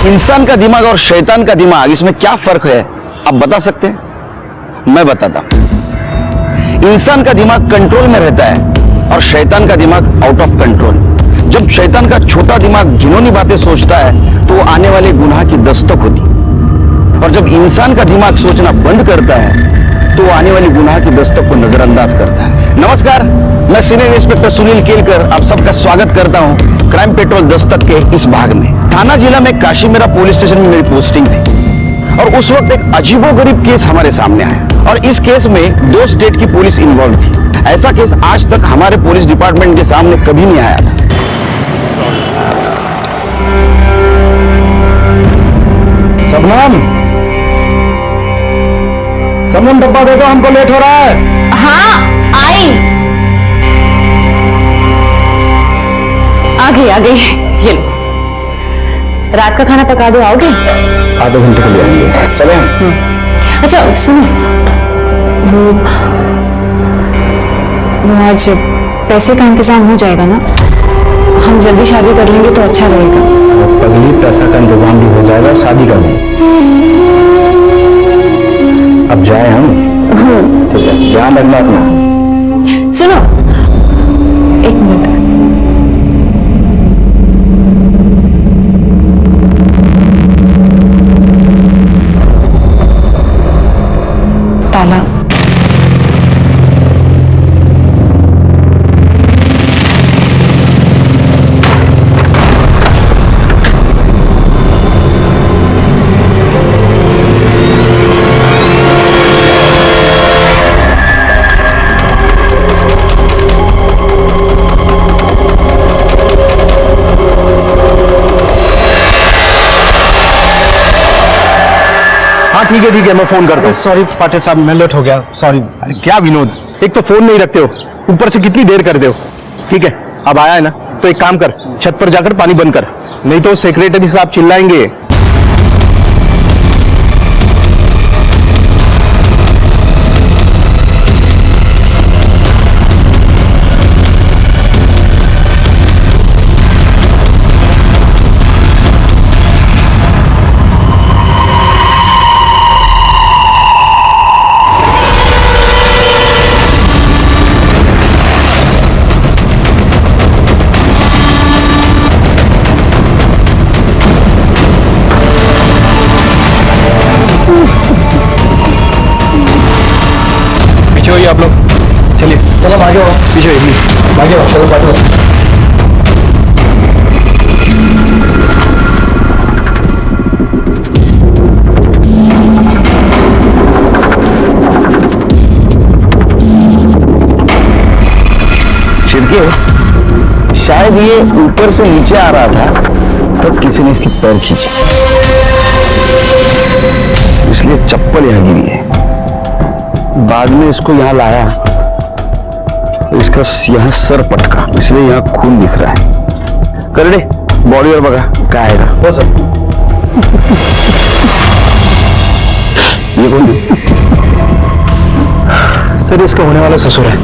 इंसान का दिमाग और शैतान का दिमाग, इसमें क्या फर्क है आप बता सकते हैं? मैं बताता हूं। इंसान का दिमाग कंट्रोल में रहता है और शैतान का दिमाग आउट ऑफ कंट्रोल। जब शैतान का छोटा दिमाग घिनौनी बातें सोचता है तो वो आने वाले गुनाह की दस्तक होती, और जब इंसान का दिमाग सोचना बंद करता है तो वो आने वाली गुनाह की दस्तक को नजरअंदाज करता है। नमस्कार, मैं सीनियर इंस्पेक्टर सुनील केलकर आप सबका स्वागत करता हूं क्राइम पेट्रोल दस्तक के इस भाग में। थाना जिला में काशीमेरा पुलिस स्टेशन में मेरी पोस्टिंग थी और उस वक्त एक अजीबोगरीब केस हमारे सामने आया और इस केस में 2 स्टेट की पुलिस इन्वॉल्व थी। ऐसा केस आज तक हमारे पुलिस डिपार्टमेंट के सामने कभी नहीं आया था। सबनम डब्बा दे दो, हमको लेट हो रहा है। हाँ आई, आ गई ये लो। रात का खाना पका दो, आओगे? आधे घंटे के लिए आएंगे, चले हम। अच्छा सुनो, वो आज पैसे का इंतजाम हो जाएगा ना? हम जल्दी शादी कर लेंगे तो अच्छा रहेगा। पगली, पैसा का इंतजाम भी हो जाएगा, शादी कर लेंगे। अब जाए हम। ठीक है, ध्यान रखना अपना। सुनो, एक मिनट। ताला। ठीक है, मैं फोन करता हूँ। सॉरी पाटिल साहब, मैं लेट हो गया, सॉरी। अरे क्या विनोद, एक तो फोन नहीं रखते हो, ऊपर से कितनी देर करते हो। ठीक है, अब आया है ना, तो एक काम कर, छत पर जाकर पानी बंद कर, नहीं तो सेक्रेटरी साहब चिल्लाएंगे। आप लोग चलिए, चलो आगे हो, पीछे प्लीज, आगे हो, चलो आगे हो। छिड़के, शायद ये ऊपर से नीचे आ रहा था तब किसी ने इसकी पैर खींची, इसलिए चप्पल यहाँ गिरी है। बाद में इसको यहाँ लाया तो इसका यहाँ सर पटका, इसलिए यहाँ खून दिख रहा है। कर दे बॉडी और बगा क्या आएगा। हो सर। ये कौन? सर इसका होने वाला ससुर है,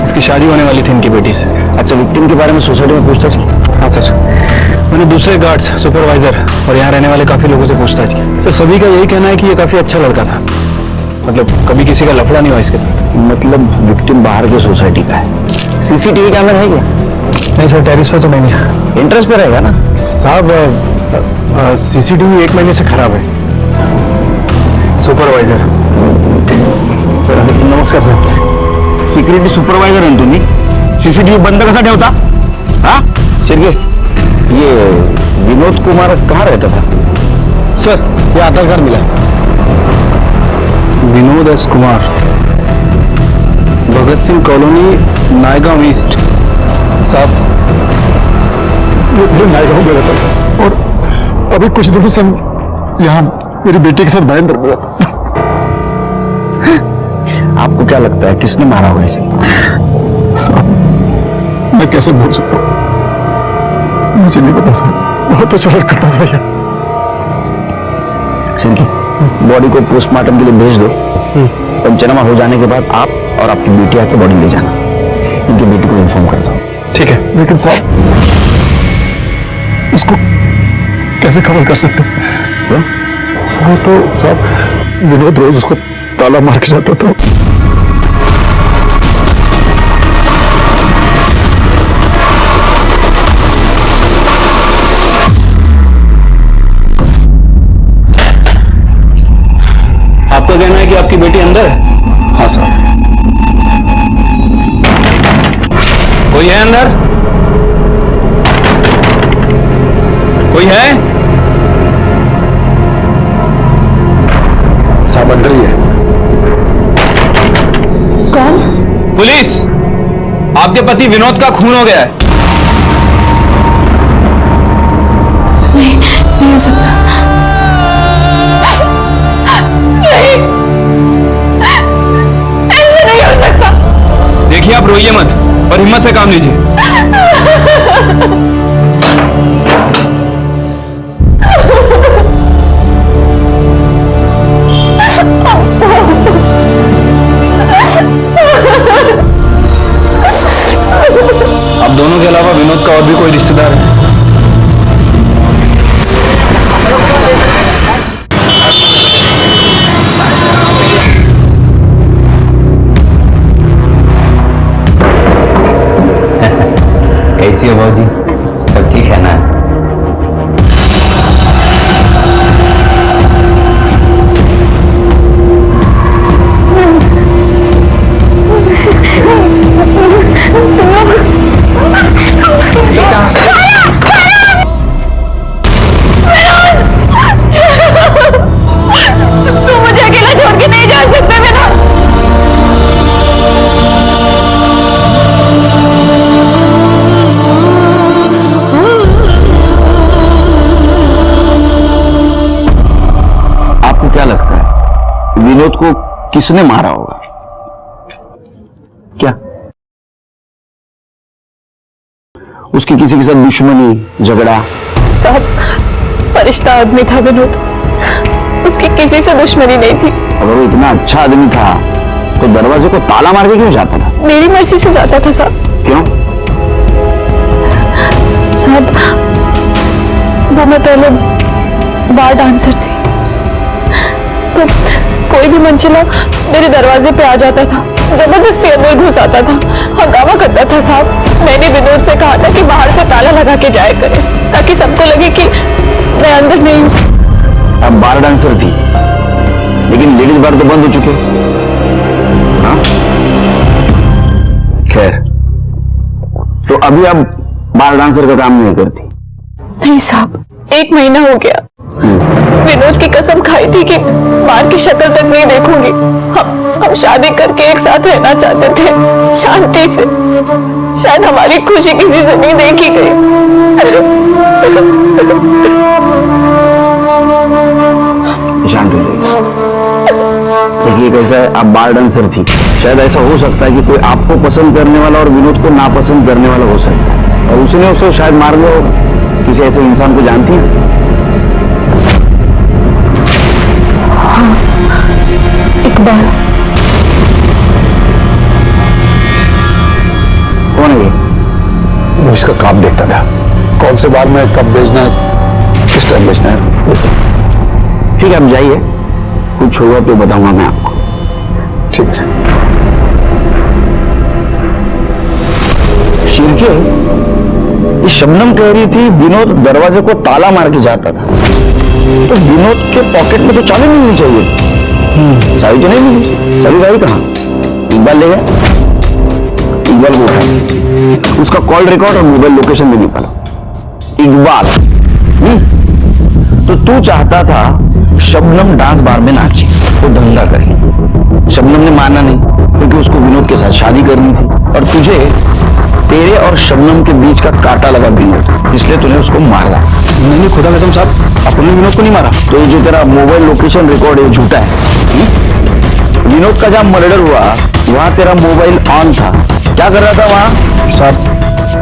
इसकी शादी होने वाली थी इनकी बेटी से। अच्छा, विक्टिम के बारे में सोसाइटी में पूछताछ की? हाँ सर, मैंने दूसरे गार्ड्स, सुपरवाइजर और यहाँ रहने वाले काफी लोगों से पूछताछ की। सर सभी का यही कहना है कि ये काफी अच्छा लड़का था, मतलब कभी किसी का लफड़ा नहीं हुआ इसके साथ। मतलब विक्टिम बाहर के सोसाइटी का है। सीसीटीवी कैमरा है क्या? नहीं सर, टेरिस पे तो नहीं है। इंटरेस्ट पे रहेगा ना साहब, सीसीटीवी 1 महीने से खराब है। सुपरवाइजर सर, नमस्कार सर। सिक्युरिटी सुपरवायझर आहे तुम्ही, सीसीटीवी बंद कसा ठेवता? हाँ शिर्के, ये विनोद कुमार कहाँ रहता था? सर ये आधार कार्ड मिला, Vinod S Kumar, Bhagat Singh colony, Naigaon east. साहब ये नायगांव में रहता था और अभी कुछ दिनों से यहाँ मेरी बेटी के साथ भयंकर मिला था। आपको क्या लगता है किसने मारा होगा इसे? साहब मैं कैसे भूल सकता हूँ, मुझे नहीं पता सर, बहुत अच्छा लड़का था सर। शिर्के, बॉडी को पोस्टमार्टम के लिए भेज दो। पंचनामा हो जाने के बाद आप और आपकी बेटी आके बॉडी ले जाना, इनकी बेटी को इन्फॉर्म कर दो। ठीक है, लेकिन साहब उसको कैसे कवर कर सकते हैं? वो तो साहब विनोद रोज उसको ताला मार के जाता था। आपका कहना है कि आपकी बेटी अंदर है? हाँ साहब। कोई है अंदर? कोई है? साहब अंदर ही है। कौन? पुलिस! आपके पति विनोद का खून हो गया है। नहीं हो सकता। ऐसे नहीं हो सकता। देखिए, आप रोइए मत और हिम्मत से काम लीजिए। अब दोनों के अलावा विनोद का और भी कोई रिश्तेदार है? कैसी हो भाजी? सब ठीक है ना? तुम मुझे अकेला छोड़ के नहीं जा सकते विनोद। आपको क्या लगता है विनोद को किसने मारा होगा? क्या उसकी किसी के साथ दुश्मनी, झगड़ा? साहब, फरिश्ता आदमी था विनोद, उसकी किसी से दुश्मनी नहीं थी। अगर वो इतना अच्छा आदमी था तो दरवाजे को ताला मार के क्यों जाता था? मेरी मर्जी से जाता था साहब। क्यों? साहब, वो मैं पहले बार डांसर थी, तो कोई भी मनचला मेरे दरवाजे पे आ जाता था, जबरदस्ती अंदर घुस आता था, हंगामा करता था साहब। मैंने विनोद से कहा था कि बाहर से ताला लगा के जाया करे ताकि सबको लगे कि मैं अंदर नहीं हूं। अब बार डांसर थी, लेकिन लेडीज बार तो बंद हो चुके। हाँ? खैर, तो अभी अब बार डांसर का काम नहीं करती? नहीं साहब, 1 महीना हो गया। विनोद की कसम खाई थी कि बार की शक्ल तक नहीं देखूंगी। हम शादी करके एक साथ रहना चाहते थे, शांति से। शायद हमारी खुशी किसी से नहीं देखी गई। शांत हो जाइए। देखिए कैसा है, आप बार डांसर थी, शायद ऐसा हो सकता है कि कोई आपको पसंद करने वाला और विनोद को नापसंद करने वाला हो सकता है, और उसने उसे शायद मार दिया होगा। किसी ऐसे इंसान को जानती है? इकबाल। कौन है ये? वो इसका काम देखता था, कौन से बार में कब भेजना है, किस टाइम भेजना है, ये सब। ठीक है, आप जाइए, कुछ होगा तो बताऊंगा मैं आपको। ठीक है। शिरके, ये शबनम कह रही थी विनोद दरवाजे को ताला मार के जाता था, तो विनोद के पॉकेट में तो चाबी मिलनी चाहिए। चाबी तो नहीं मिली। चाबी भाई कहाँ? इकबाल ले गया। इकबाल को उठाया, उसका कॉल रिकॉर्ड और मोबाइल लोकेशन भी निकाला। इकबाल, तो तू चाहता था शबनम डांस बार में नाचे, वो धंधा करे। शबनम ने माना नहीं, क्योंकि उसको विनोद के साथ शादी करनी थी, और तुझे तेरे और शबनम के बीच का कांटा लगा विनोद, इसलिए तूने उसको मारा। नहीं, खुदा कसम साहब, आपने विनोद को नहीं मारा। तो ये जो तेरा मोबाइल लोकेशन रिकॉर्ड है झूठा है। विनोद का जब मर्डर हुआ वहां तेरा मोबाइल ऑन था, क्या कर रहा था वहां? साहब,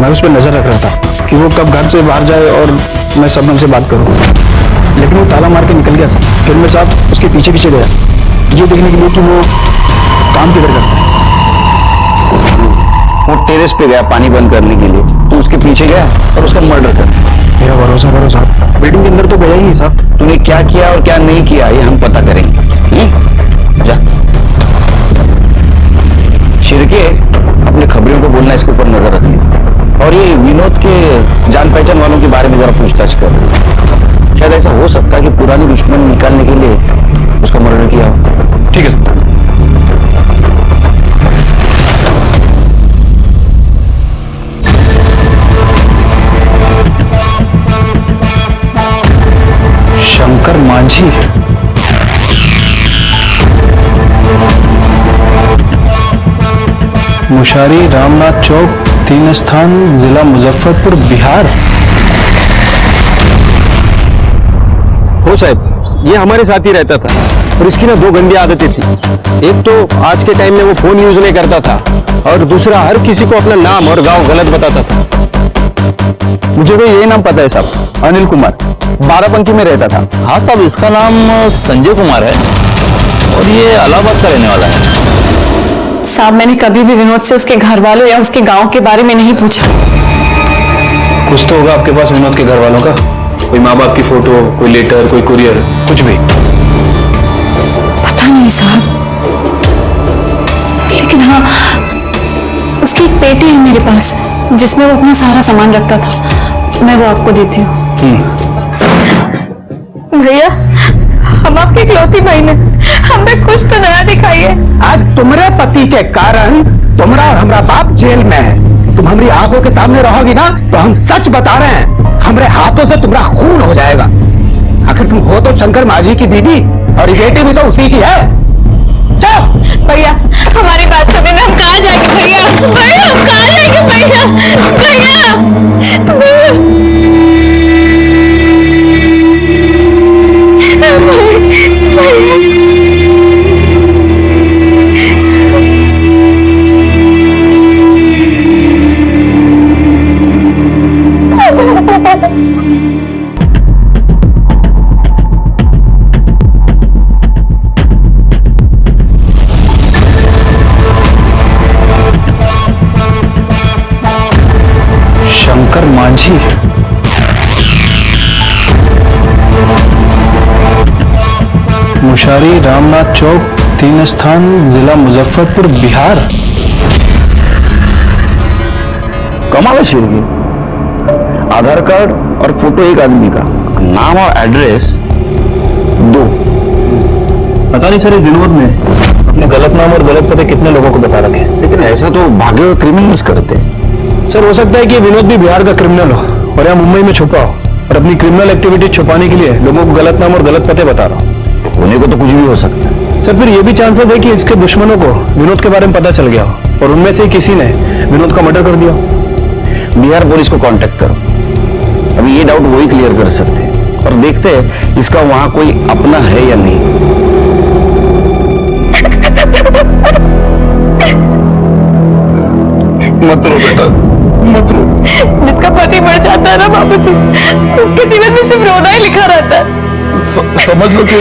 मैं उस पर नजर रख रहा था कि वो कब घर से बाहर जाए और मैं शबनम से बात करूं, लेकिन वो ताला मार के निकल गया साहब। फिर मैं साहब उसके पीछे पीछे गया, ये देखने के लिए कि वो काम किधर करता है। वो टेरेस पे गया पानी बंद करने के लिए, तो उसके पीछे गया और उसका मर्डर कर दिया। मेरा भरोसा करो साहब, बिल्डिंग के अंदर तो गया नहीं साहब। तूने क्या किया और क्या नहीं किया ये हम पता करेंगे। जा शिरके, अपने खबरियों को बोलना, इसके ऊपर नजर रखनी। और ये विनोद के जान पहचान वालों के बारे में जरा पूछताछ कर। शायद ऐसा हो सकता है कि पुरानी दुश्मन निकालने के लिए उसका मर्डर किया हो। ठीक है। शंकर मांझी, मुशारी रामनाथ चौक 3 स्थान, जिला मुजफ्फरपुर, बिहार। हो साहब, ये हमारे साथ ही रहता था और इसकी ना 2 गंदी आदतें थी। एक तो आज के टाइम में वो फोन यूज नहीं करता था और दूसरा हर किसी को अपना नाम और गांव गलत बताता था। मुझे तो यही नाम पता है साहब, अनिल कुमार, बाराबंकी में रहता था। हाँ साहब, इसका नाम संजय कुमार है और ये इलाहाबाद का रहने वाला है। साहब, मैंने कभी भी विनोद से उसके घर वालों या उसके गांव के बारे में नहीं पूछा। कुछ तो होगा आपके पास विनोद के घर वालों का, कोई माँ बाप की फोटो, कोई लेटर, कोई कुरियर, कुछ भी। पता नहीं साहब, लेकिन हाँ, उसकी एक पेटी है मेरे पास जिसमें वो अपना सारा सामान रखता था। मैं वो आपको देती हूँ। भैया, हम आपकी इकलौती बहन हैं, हमें कुछ तो नया दिखाइए। आज तुम्हारे पति के कारण तुम्हारा और हमारा बाप जेल में है। तुम हमारी आंखों के सामने रहोगी ना तो हम सच बता रहे हैं, हमारे हाथों से तुम्हारा खून हो जाएगा। आखिर तुम हो तो शंकर माझी की बीवी और ये बेटी भी तो उसी की है। चलो भैया, हमारी बात सुनिए ना, हम कहाँ जाएंगे भैया? भैया, हम कहाँ जाएंगे भैया? भैया, शंकर मांझी, मुशारी रामनाथ चौक 3 स्थान, जिला मुजफ्फरपुर, बिहार। कमाल है शिरके, आधार कार्ड और फोटो एक आदमी का, नाम और एड्रेस 2। पता नहीं सर, विनोद ने अपने गलत नाम और गलत पते कितने लोगों को बता रखे। लेकिन ऐसा तो भागे हुए क्रिमिनल्स करते हैं। सर, हो सकता है कि विनोद भी बिहार का क्रिमिनल हो और यहाँ मुंबई में छुपा हो और अपनी क्रिमिनल एक्टिविटी छुपाने के लिए लोगों को गलत नाम और गलत पते बता रहा हो। होने को तो कुछ भी हो सकता है। सर, फिर ये भी चांसेस है कि इसके दुश्मनों को विनोद के बारे में पता चल गया हो और उनमें से किसी ने विनोद का मर्डर कर दिया। बिहार पुलिस को कांटेक्ट करो, अभी ये डाउट वही क्लियर कर सकते हैं। और देखते हैं इसका वहां कोई अपना है या नहीं। मत रो बेटा, मत रो। जिसका पति मर जाता है ना बाबूजी, उसके जीवन में सिर्फ रोना ही लिखा रहता है। समझ लो कि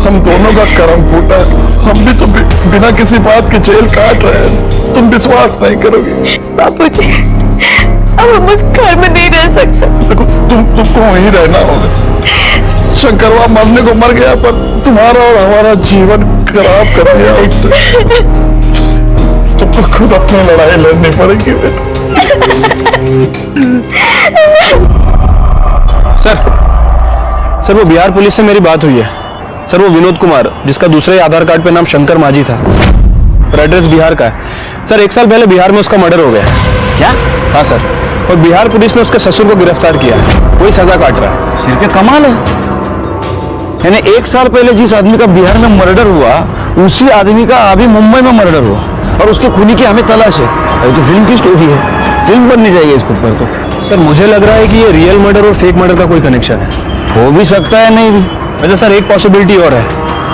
हम दोनों का कर्म फूटा। हम भी तो बिना किसी बात के जेल काट रहे हैं। तुम विश्वास नहीं करोगे बाबूजी, अब हम उस घर में नहीं रह सकते। देखो, तुमको वहीं रहना होगा। शंकरवा मरने को मर गया, पर तुम्हारा और हमारा जीवन खराब कर दिया उसने। तुमको खुद अपनी लड़ाई लड़नी पड़ेगी बेटा। सर, वो बिहार पुलिस से मेरी बात हुई है। सर, वो विनोद कुमार, जिसका दूसरे आधार कार्ड पे नाम शंकर माझी था और एड्रेस बिहार का है। सर, 1 साल पहले बिहार में उसका मर्डर हो गया। क्या? हाँ सर, और बिहार पुलिस ने उसके ससुर को गिरफ्तार किया, वही सजा काट रहा है। शिरके, कमाल है। यानी 1 साल पहले जिस आदमी का बिहार में मर्डर हुआ, उसी आदमी का अभी मुंबई में मर्डर हुआ और उसके खूनी की हमें तलाश है। ये तो फिल्म की स्टोरी है, फिल्म बननी चाहिए इसके ऊपर। तो सर, मुझे लग रहा है कि ये रियल मर्डर और फेक मर्डर का कोई कनेक्शन है। हो भी सकता है, नहीं भी। वैसे सर, एक पॉसिबिलिटी और है।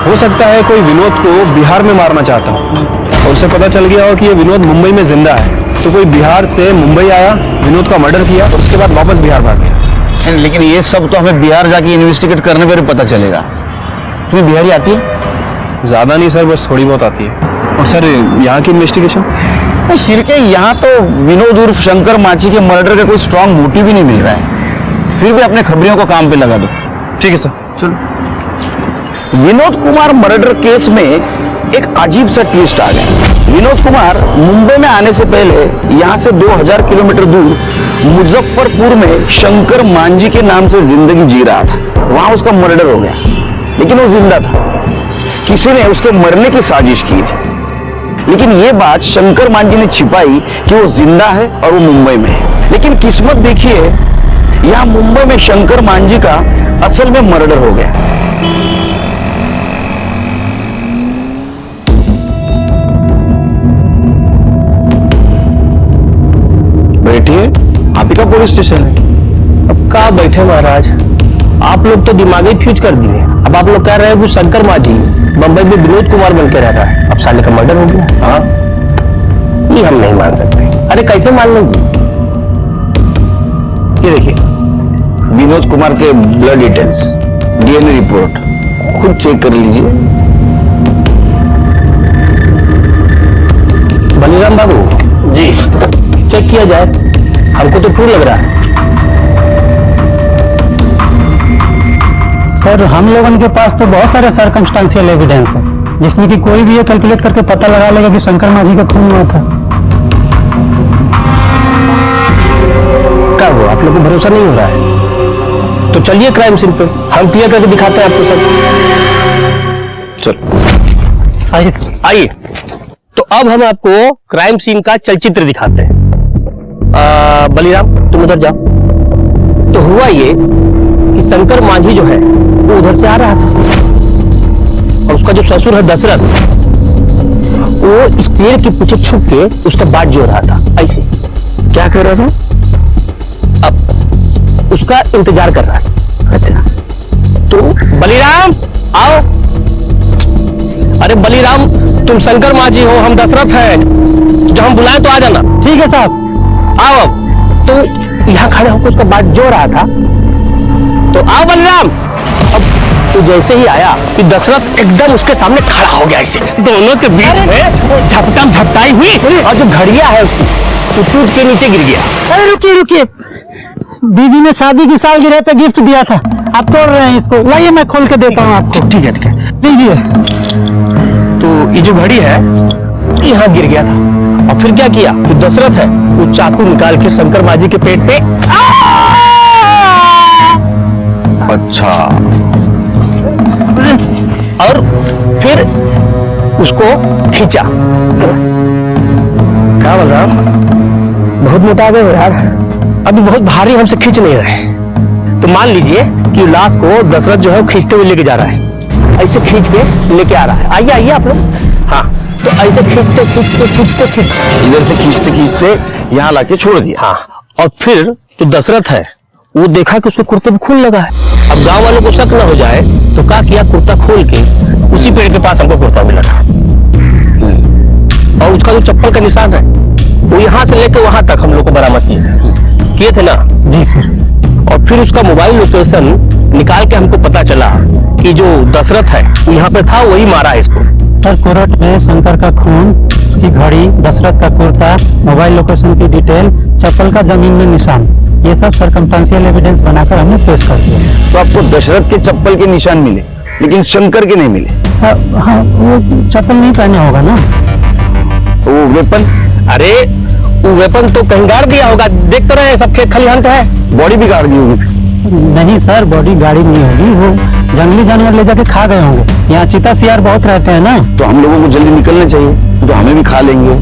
हो सकता है कोई विनोद को बिहार में मारना चाहता हो और उसे पता चल गया हो कि ये विनोद मुंबई में जिंदा है, तो कोई बिहार से मुंबई आया, विनोद का मर्डर किया और उसके बाद वापस बिहार भाग गया। लेकिन ये सब तो हमें बिहार जाके इन्वेस्टिगेट करने पर पता चलेगा। तुम्हें बिहारी आती है? ज्यादा नहीं सर, बस थोड़ी बहुत आती है। और सर, यहाँ की इन्वेस्टिगेशन? शिरके, यहाँ तो विनोद उर्फ शंकर माची के मर्डर का कोई स्ट्रांग मोटिव ही नहीं मिल रहा है। फिर भी अपने खबरियों को काम पे लगा दो। ठीक है सर, चलो। विनोद कुमार मर्डर केस में एक अजीब सा ट्विस्ट आ गया। विनोद कुमार मुंबई में आने से पहले यहां से 2000 किलोमीटर दूर मुजफ्फरपुर में शंकर मांझी के नाम से जिंदगी जी रहा था। वहां उसका मर्डर हो गया, लेकिन वो जिंदा था। किसी ने उसके मरने की साजिश की थी, लेकिन ये बात शंकर मांझी ने छिपाई कि वो जिंदा है और वो मुंबई में है। लेकिन किस्मत देखिए, यहां मुंबई में शंकर मांझी का असल में मर्डर हो गया। बैठिए, आप ही का पुलिस स्टेशन है। अब कहाँ बैठे महाराज, आप लोग तो दिमागी फ्यूज कर दिए। अब आप लोग कह रहे हैं कि शंकर मांझी बंबई में विनोद कुमार बन के रह रहा है, अब साले का मर्डर हो गया। हाँ, ये हम नहीं मान सकते। अरे कैसे मान लेंगे? ये देखिए, विनोद कुमार के ब्लड डिटेल्स, डीएनए रिपोर्ट खुद चेक कर लीजिए। बलिराम बाबू जी, चेक किया जाए, हमको तो ट्रू लग रहा है। सर, हम लोगों के पास तो बहुत सारे सर्कमस्टांशियल एविडेंस है, जिसमें कि कोई भी ये कैलकुलेट करके पता लगा लेगा कि शंकर मांझी का खून हुआ था। क्या हुआ, आप लोग को भरोसा नहीं हो रहा है? तो चलिए क्राइम सीन पे, हम क्लियर करके दिखाते हैं आपको सब। चलो आइए सर। आइए, तो अब हम आपको क्राइम सीन का चलचित्र दिखाते हैं। बलिराम, तुम उधर जाओ। तो हुआ ये कि शंकर मांझी जो है वो उधर से आ रहा था, और उसका जो ससुर है दशरथ, वो इस पेड़ के पीछे छुप के उसका बाट जो रहा था। ऐसे क्या कर रहा था? अब उसका इंतजार कर रहा है। अच्छा, तो बलिराम आओ। अरे बलिराम, तुम शंकर मांझी हो, हम दशरथ हैं, जब हम बुलाएं तो आ जाना। ठीक है साहब। आओ। अब तो यहाँ खड़े होकर उसका बाट जो रहा था, तो आओ बलिराम। अब तो जैसे ही आया कि दशरथ एकदम उसके सामने खड़ा हो गया, ऐसे दोनों के बीच में झपटम झपटाई हुई, और जो घड़िया है उसकी तो टूट के नीचे गिर गया। अरे रुकिए रुकिए, बीवी ने शादी की सालगिरह पे गिफ्ट दिया था, आप तोड़ रहे हैं इसको। लाइए मैं खोल के देता हूँ आपको। ठीक है, ठीक है। लीजिए। तो ये जो घड़ी है यहाँ गिर गया था, और फिर क्या किया, जो दशरथ है वो चाकू निकाल के शंकर मांझी के पेट पे अच्छा, और फिर उसको खींचा। क्या बोल रहा, बहुत मोटा गए हो यार, अभी बहुत भारी हमसे खींच नहीं रहे। तो मान लीजिए कि लाश को दशरथ जो है खींचते हुए लेके जा रहा है, ऐसे खींच के लेके आ रहा है। आइए आइए आप लोग। हाँ, तो ऐसे खींचते खींचते खींचते खींचते इधर से खींचते खींचते यहाँ लाके छोड़ दिया। हाँ, और फिर जो दशरथ है वो देखा कि उसके कुर्ते में खून लगा है। अब गांव वालों को शक न हो जाए तो क्या किया, कुर्ता खोल के उसी पेड़ के पास हमको कुर्ता मिला था, और उसका जो चप्पल का निशान है वो यहाँ से लेकर वहां तक हम लोग को बरामद किए थे ना। जी सर। और फिर उसका मोबाइल लोकेशन निकाल के हमको पता चला कि जो दशरथ है वो यहाँ पे था, वही मारा है इसको। सर, कोरट में शंकर का खून, उसकी घड़ी, दशरथ का कुर्ता, मोबाइल लोकेशन की डिटेल, चप्पल का जमीन में निशान, ये सब सर्कमस्टांशियल एविडेंस बनाकर हमने पेश कर दिया। तो आपको दशरथ के चप्पल के निशान मिले, लेकिन शंकर के नहीं मिले। हाँ, वो चप्पल नहीं पहना होगा ना। वो वेपन? अरे वो वेपन तो कहीं गाड़ दिया होगा, देख तो रहे सब खेत खलिहान का है। बॉडी भी गाड़ दी होगी। नहीं सर, बॉडी गाड़ी नहीं होगी, वो जंगली जानवर ले जाके खा गए होंगे। यहाँ चीता सियार बहुत रहते हैं ना। तो हम लोगों को जल्दी निकलना चाहिए, तो हमें भी खा लेंगे।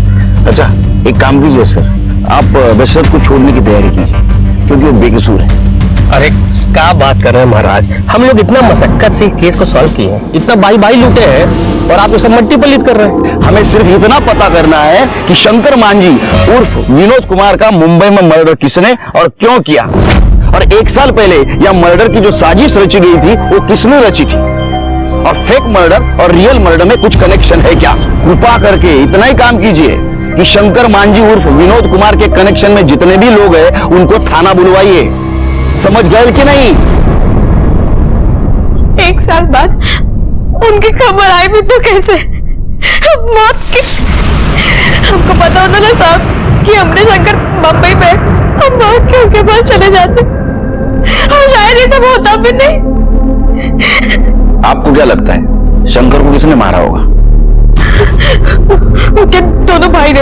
अच्छा, एक काम कीजिए सर, आप दशरथ को छोड़ने की तैयारी कीजिए, क्योंकि वो बेकसूर है। अरे क्या बात कर रहे हैं महाराज, हम लोग इतना मशक्कत से केस को सॉल्व किए हैं, इतना बाई लूटे हैं, और आप सब मट्टी पलीत कर रहे हैं। हमें सिर्फ इतना पता करना है कि शंकर मांझी उर्फ विनोद कुमार का मुंबई में मर्डर किसने और क्यों किया, और 1 साल पहले यह मर्डर की जो साजिश रची गई थी वो किसने रची थी, और फेक मर्डर और रियल मर्डर में कुछ कनेक्शन है क्या। कृपा करके इतना ही काम कीजिए कि शंकर मांझी उर्फ विनोद कुमार के कनेक्शन में जितने भी लोग हैं उनको थाना बुलवाइए। समझ गए कि नहीं? 1 साल बाद उनकी खबर आई भी तो कैसे, मौत की। हमको पता होता ना साहब कि हमने शंकर बम्बई में, हम मौत के उनके पास चले जाते, और शायद ये सब होता भी नहीं। आपको क्या लगता है शंकर को किसने मारा होगा? उनके दोनों भाई ने,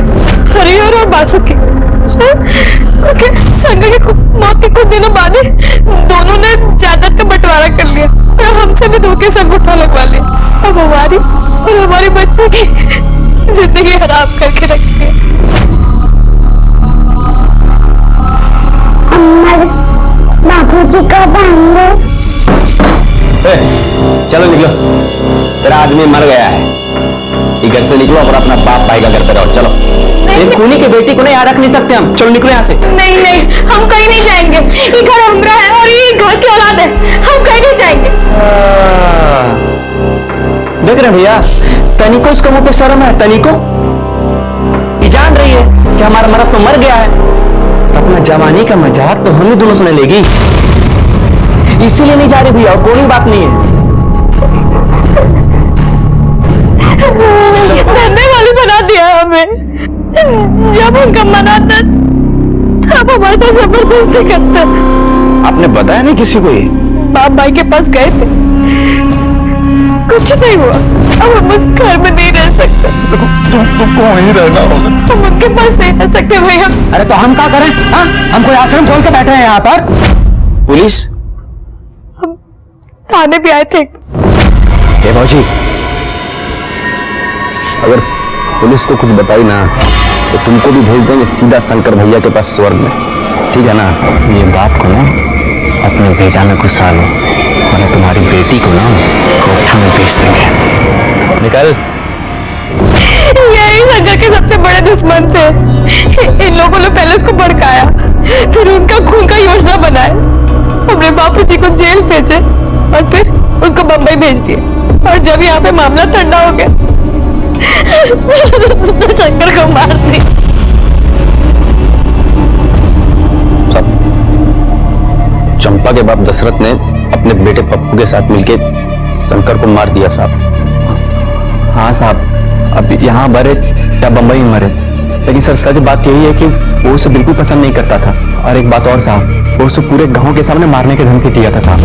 हरिहर और बासुकी। उनके शंकर की मौत के कुछ दिनों बाद ही दोनों ने जायदाद का बंटवारा कर लिया और हमसे भी धोखे से अंगूठा लगवा लिया। अब हमारी और हमारे बच्चे की जिंदगी हराम करके रखी है। बाबूजी कब आएंगे? चलो निकलो, तेरा आदमी मर गया है। ये घर से निकलो और अपना बाप भाई का घर पे रहो। चलो, एक खूनी की बेटी को नहीं यहाँ रख नहीं सकते हम। चलो निकलो यहाँ से। नहीं नहीं, हम कहीं नहीं जाएंगे। ये घर हमारा है और ये घर की औलाद है, हम कहीं नहीं जाएंगे। देख रहे भैया, तनिको इसको मुंह पे शर्म है। तनिको ये जान रही है कि हमारा मर्द तो मर गया है, तो अपना जवानी का मजाक तो हम ही दोनों सुने लेगी, इसीलिए नहीं जा रही भैया। और कोई बात नहीं है। धरने वाली बना दिया हमें। जब उनका मन आता तब हमारे साथ जबरदस्ती करता। आपने बताया नहीं किसी को ये? बाप भाई के पास गए थे, कुछ नहीं हुआ। अब हम उस घर में नहीं रह सकते। तुमको वहीं रहना होगा। हम उनके पास नहीं रह सकते भैया। अरे तो हम क्या करें? हाँ, हम कोई आश्रम खोल के बैठे हैं यहाँ पर। पुलिस? थाने भी आए थे। ए भौजी, अगर पुलिस को कुछ बताई ना तो तुमको भी भेज देंगे सीधा शंकर भैया के पास स्वर्ग में, ठीक है ना? ये बात को ना अपने भेजा में घुसा लो, वरना तुम्हारी बेटी को ना कोठा में बेच देंगे। निकल। यही शंकर के सबसे बड़े दुश्मन थे। इन लोगों ने पहले उसको भड़काया, फिर उनका खून का योजना बनाया। हमने बापूजी को जेल भेजे और फिर उनको बंबई भेज दिए। और जब यहाँ पे मामला ठंडा हो गया तो शंकर को मार दिया। चंपा के बाप दशरथ ने अपने बेटे पप्पू के साथ मिलकर शंकर को मार दिया साहब। हाँ साहब, अब यहाँ मरे या बंबई में मरे, लेकिन सर सच बात यही है कि वो उसे बिल्कुल पसंद नहीं करता था। और एक बात और साहब, वो उसे पूरे गांव के सामने मारने की धमकी दिया था साहब।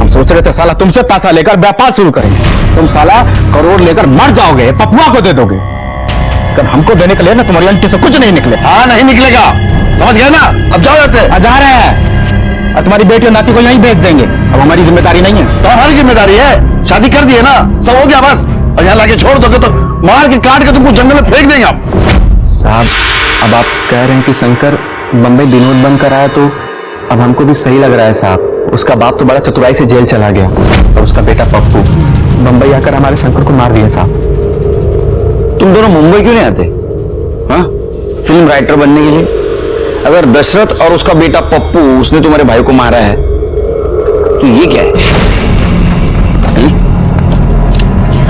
हम सोच रहे थे साला तुमसे पैसा लेकर व्यापार शुरू करेंगे, तुम साला करोड़ लेकर मर जाओगे, पपुआ को दे दोगे। अगर हमको देने के लिए ना तुम्हारी अंटी से कुछ नहीं निकले। हाँ नहीं निकलेगा, समझ गए ना? अब जाओ यहाँ से। जा रहे हैं, और तुम्हारी बेटी और नाती को यहीं भेज देंगे। अब हमारी जिम्मेदारी नहीं है। तो हमारी जिम्मेदारी है, शादी कर दी है ना, सब हो गया बस। और यहाँ लाके छोड़ दोगे तो मार के काट के तुमको जंगल में फेंक देंगे आप। साहब, अब आप कह रहे हैं कि शंकर बंबई विनोद बन कर आया, तो अब हमको भी सही लग रहा है साहब। उसका बाप तो बड़ा चतुराई से जेल चला गया और उसका बेटा पप्पू बंबई आकर हमारे शंकर को मार दिया साहब। तुम दोनों मुंबई क्यों नहीं आते? हाँ, फिल्म राइटर बनने के लिए? अगर दशरथ और उसका बेटा पप्पू उसने तुम्हारे भाई को मारा है तो ये क्या है?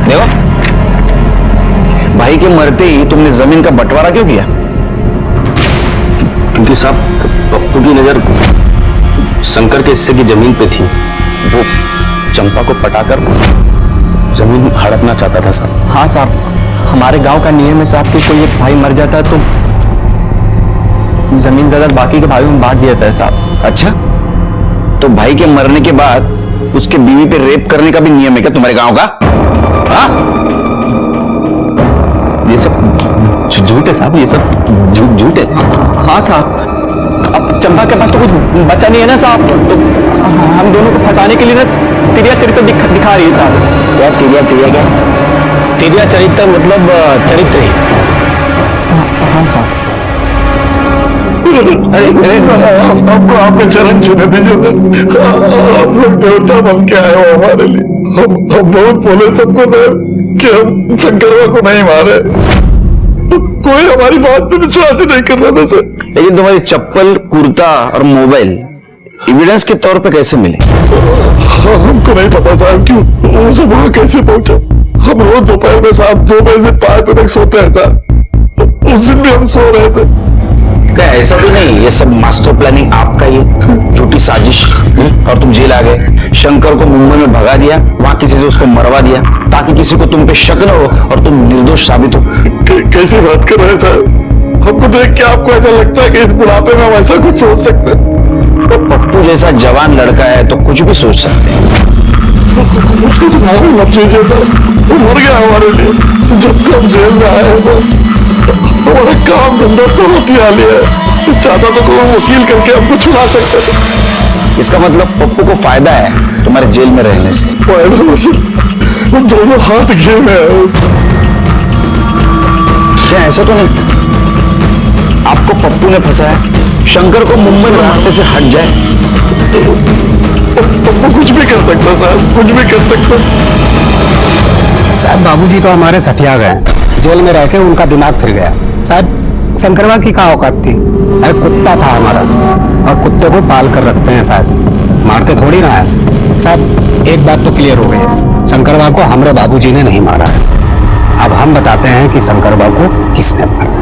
देखो, भाई के मरते ही तुमने जमीन का बंटवारा क्यों किया? क्योंकि साहब पप्पू की नजर शंकर के हिस्से की जमीन पे थी। वो चंपा को पटाकर जमीन हड़पना चाहता था साहब। हाँ साहब, हमारे गांव का नियम है साहब कि कोई एक भाई मर जाता है तो जमीन जायदाद बाकी के भाइयों में बांट दिया था साहब। अच्छा, तो भाई के मरने के बाद उसके बीवी पे रेप करने का भी नियम है क्या तुम्हारे गांव का? हाँ? ये सब झूठ है साहब, ये सब झूठ है। हाँ साहब, अब चंपा के पास तो कुछ बचा नहीं है ना साहब, तो हम दोनों को फंसाने के लिए ना तिरिया चरित्र दिखा रही है साहब। क्या तिरिया क्या? तिरिया चरित्र मतलब चरित्र ही। हाँ साहब। अरे हमको आपके चरण छूने दीजिए। आप लोग देवता बन के आए हो हमारे लिए। हम बहुत बोले सबको सर कि हम शंकरवा को नहीं मारे, कोई हमारी बात पे विश्वास ही नहीं कर रहा था सर। लेकिन तुम्हारी चप्पल, कुर्ता और मोबाइल एविडेंस के तौर पे कैसे मिले? हमको नहीं पता साहब क्यों वो सब वहां कैसे पहुंचा। हम रोज दोपहर में साहब 2 बजे से 5 बजे तक सोते हैं साहब। उस दिन भी हम सो रहे थे। क्या ऐसा भी नहीं, ये सब मास्टर प्लानिंग आपका ही झूठी साजिश? और तुम जेल आ गए, शंकर को मुंबई में भगा दिया, वहां किसी से उसको मरवा दिया ताकि किसी को तुम पे शक न हो और तुम निर्दोष साबित हो। कैसी बात कर रहे हैं साहब? हमको देख के आपको ऐसा लगता है कि इस बुढ़ापे में हम ऐसा कुछ सोच सकते हैं? तो पप्पू जैसा जवान लड़का है तो कुछ भी सोच सकते हैं। उसको सुनाओ मत कीजिए सर, वो मर गया हमारे लिए। जब से हम जेल में आए हैं तो हमारा काम धंधा सब हथिया लिया है। चाहता तो कोई वकील करके हमको छुड़ा सकते थे। इसका मतलब पप्पू को फायदा है तुम्हारे जेल में रहने से। फायदा मतलब दोनों हाथ घे में है। क्या ऐसा तो नहीं आपको पप्पू ने फंसाया, शंकर को मुंबई के रास्ते से हट जाए? पप्पू कुछ भी कर सकता साहब, कुछ भी कर सकता। साहब बाबूजी तो हमारे सठिया गए, जेल में रह के उनका दिमाग फिर गया। साहब शंकरवा की क्या औकात थी? अरे कुत्ता था हमारा, और कुत्ते को पाल कर रखते हैं साहब, मारते थोड़ी ना है। साहब एक बात तो क्लियर हो गई है, शंकरवा को हमारे बाबूजी ने नहीं मारा है। अब हम बताते हैं कि शंकरवा को किसने मारा।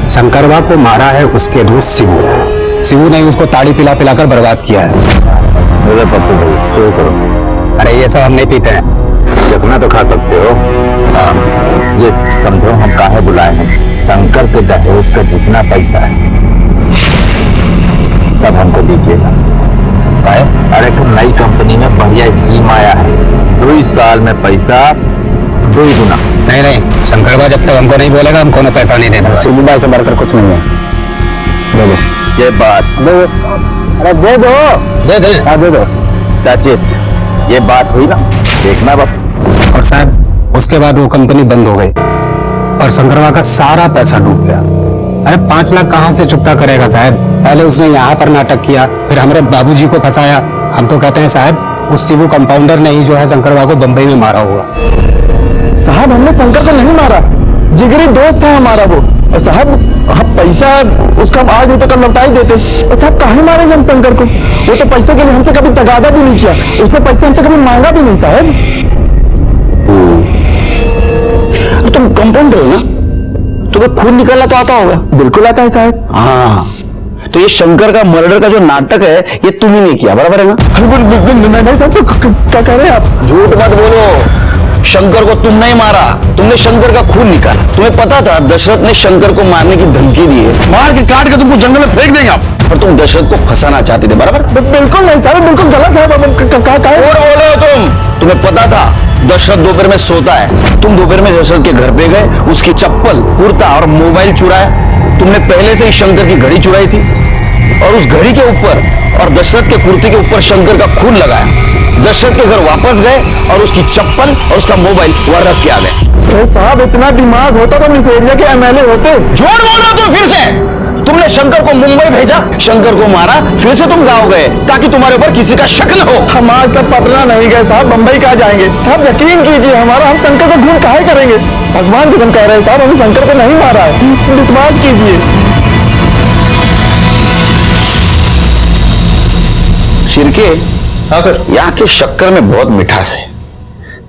शंकरवा को मारा है उसके दोस्त शिवू ने। शिवू ने उसको ताड़ी पिला पिलाकर बर्बाद किया है। बोले पप्पू भाई शुरू करो। अरे ये सब हम नहीं पीते हैं। चखना तो खा सकते हो। ये समझो हम काहे बुलाए हैं, शंकर के दहेज का जितना पैसा है सब हमको दीजिएगा। काहे? अरे तो नई कंपनी में बढ़िया स्कीम आया है, 2 साल में पैसा 2 गुना। नहीं नहीं, शंकरवा जब तक हमको नहीं बोलेगा हमको ना पैसा नहीं देना। सिंबा से बढ़कर कुछ नहीं है। दे दो, ये बात दे दो, अरे दे दो, दे दे। हाँ दे दो। सचित ये बात हुई ना, देखना बाप। और साहब उसके बाद वो कंपनी बंद हो गई और शंकरवा का सारा पैसा डूब गया। अरे 5 लाख कहाँ से चुकता करेगा साहब? पहले उसने यहाँ पर नाटक किया, फिर हमारे बाबूजी को फंसाया। हम तो कहते हैं साहब उस शिवू कंपाउंडर ने ही जो है शंकरवा को बंबई में मारा होगा। साहब हमने शंकर को नहीं मारा, जिगरी दोस्त था हमारा वो। और साहब हम पैसा उसका हम आज नहीं तो कल लौटा ही देते। और साहब काहे मारेंगे हम शंकर को? वो तो पैसे के लिए हमसे कभी तगादा भी नहीं किया, उसने पैसे हमसे कभी मांगा भी नहीं साहब। तुम कंपाउंडर हो ना, तुम्हें खून निकालना तो आता होगा? बिल्कुल आता है साहब। हाँ, तो ये शंकर का मर्डर का जो नाटक है ये तुम ही नहीं किया, बराबर है ना? नहीं साहब, तो क्या कह रहे हैं आप? झूठ मत बोलो, शंकर को तुम नहीं मारा, तुमने शंकर का खून निकाला। तुम्हें पता था दशरथ ने शंकर को मारने की धमकी दी है, मार के काट के तुमको जंगल में फेंक देंगे आप, और तुम दशरथ को फंसाना चाहते थे, बराबर? बिल्कुल नहीं साहब, बिल्कुल गलत है। झूठ बोलो तुम्हें पता था दशरथ दोपहर में सोता है, तुम दोपहर में दशरथ के घर पे गए, उसकी चप्पल, कुर्ता और मोबाइल चुराया। तुमने पहले से ही शंकर की घड़ी चुराई थी और उस घड़ी के ऊपर और दशरथ के कुर्ते के ऊपर शंकर का खून लगाया। दशरथ के घर वापस गए और उसकी चप्पल और उसका मोबाइल वहां रख के आ गए। साहब इतना दिमाग होता तो इस एरिया के एमएलए होते। झूठ बोल रहे हो तुम फिर से। तुमने शंकर को मुंबई भेजा, शंकर को मारा, फिर से तुम गांव गए ताकि तुम्हारे ऊपर किसी का शक न हो। हम आज तक पटना नहीं गए साहब, बंबई कहाँ जाएंगे साहब? यकीन कीजिए हमारा, हम शंकर का खून काहे करेंगे? भगवान कसम कह रहे हैं साहब, हमने शंकर को नहीं मारा है, विश्वास कीजिए। शिरके, हाँ सर। यहाँ के शक्कर में बहुत मिठास है,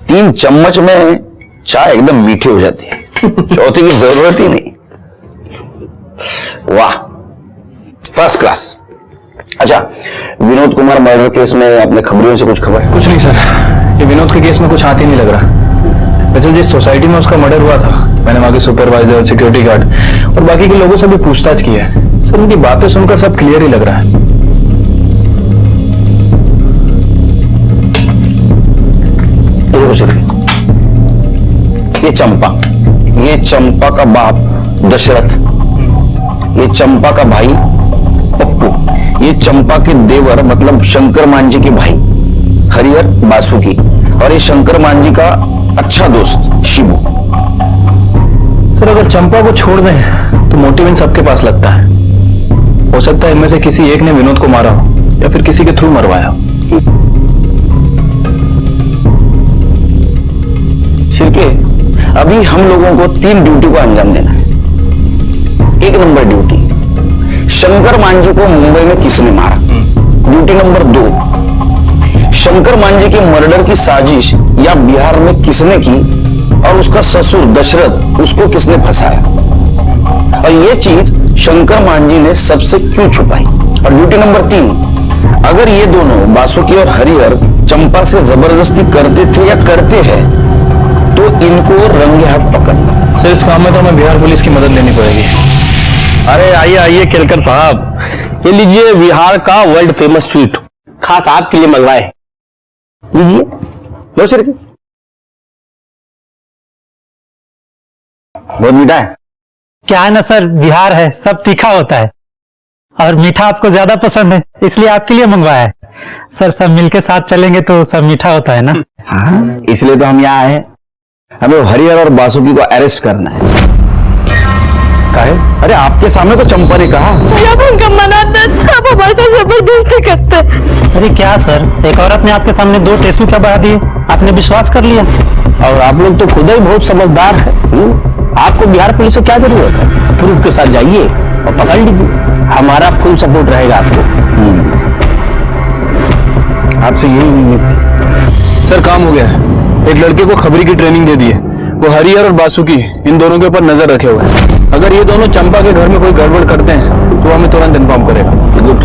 3 चम्मच में चाय एकदम मीठी हो जाती है, चौथी की जरूरत ही नहीं। वाह, फर्स्ट क्लास। अच्छा, विनोद कुमार मर्डर केस में अपने खबरियों से कुछ खबर? कुछ नहीं सर, ये विनोद के केस में कुछ हाथ ही नहीं लग रहा। वैसे जिस सोसाइटी में उसका मर्डर हुआ था, मैंने वहां के सुपरवाइजर, सिक्योरिटी गार्ड और बाकी के लोगों से भी पूछताछ की है सर। उनकी बातें सुनकर सब क्लियर ही लग रहा है। ये चंपा का बाप दशरथ, ये चंपा का भाई पप्पू, ये चंपा के देवर मतलब शंकर मांझी के भाई हरिहर बासुकी, और ये शंकर मांझी का अच्छा दोस्त शिवू। सर अगर चंपा को छोड़ दें तो मोटिव इन सबके पास लगता है। हो सकता है इनमें से किसी एक ने विनोद को मारा हो या फिर किसी के थ्रू मरवाया हो। शिरके, अभी हम लोगों को 3 ड्यूटी को अंजाम देना है। 1 नंबर ड्यूटी, शंकर मांझी को मुंबई में किसने मारा। ड्यूटी नंबर 2, शंकर मांझी के मर्डर की साजिश या बिहार में किसने की और उसका ससुर दशरथ उसको किसने फंसाया, और ये चीज शंकर मांझी ने सबसे क्यों छुपाई। और ड्यूटी नंबर 3, अगर ये दोनों बासुकी और हरिहर चंपा से जबरदस्ती करते थे या करते हैं तो इनको रंगे हाथ पकड़ना। सर इस काम में तो हमें बिहार पुलिस की मदद लेनी पड़ेगी। अरे आइए आइए केलकर साहब, ये लीजिए बिहार का वर्ल्ड फेमस स्वीट, खास आपके लिए मंगवाए हैं। लीजिए, लो सिर। बहुत मीठा है। क्या है ना सर, बिहार है, सब तीखा होता है और मीठा आपको ज्यादा पसंद है, इसलिए आपके लिए मंगवाया है। सर सब मिलके साथ चलेंगे तो सब मीठा होता है ना। हाँ, इसलिए तो हम यहाँ आए। हमें हरिहर और बासुकी को अरेस्ट करना है। काहे? अरे आपके सामने तो चंपा ने कहा। जब उनका मना था तब हमारे साथ जबरदस्ती करते। अरे क्या सर, एक औरत ने आपके सामने 2 टेसू क्या बढ़ा दिए, आपने विश्वास कर लिया। और आप लोग तो खुद ही बहुत समझदार है। आपको बिहार पुलिस से क्या जरूरत है? प्रूफ के साथ जाइए और पकड़ लीजिए, हमारा फुल सपोर्ट रहेगा आपको। आपसे यही उम्मीद थी। सर काम हो गया है। एक लड़के को खबरी की ट्रेनिंग दे दी है, वो हरिहर और बासुकी इन दोनों के ऊपर नजर रखे हुए हैं। अगर ये दोनों चंपा के घर में कोई गड़बड़ करते हैं तो हमें तुरंत इन्फॉर्म करेगा। गुड।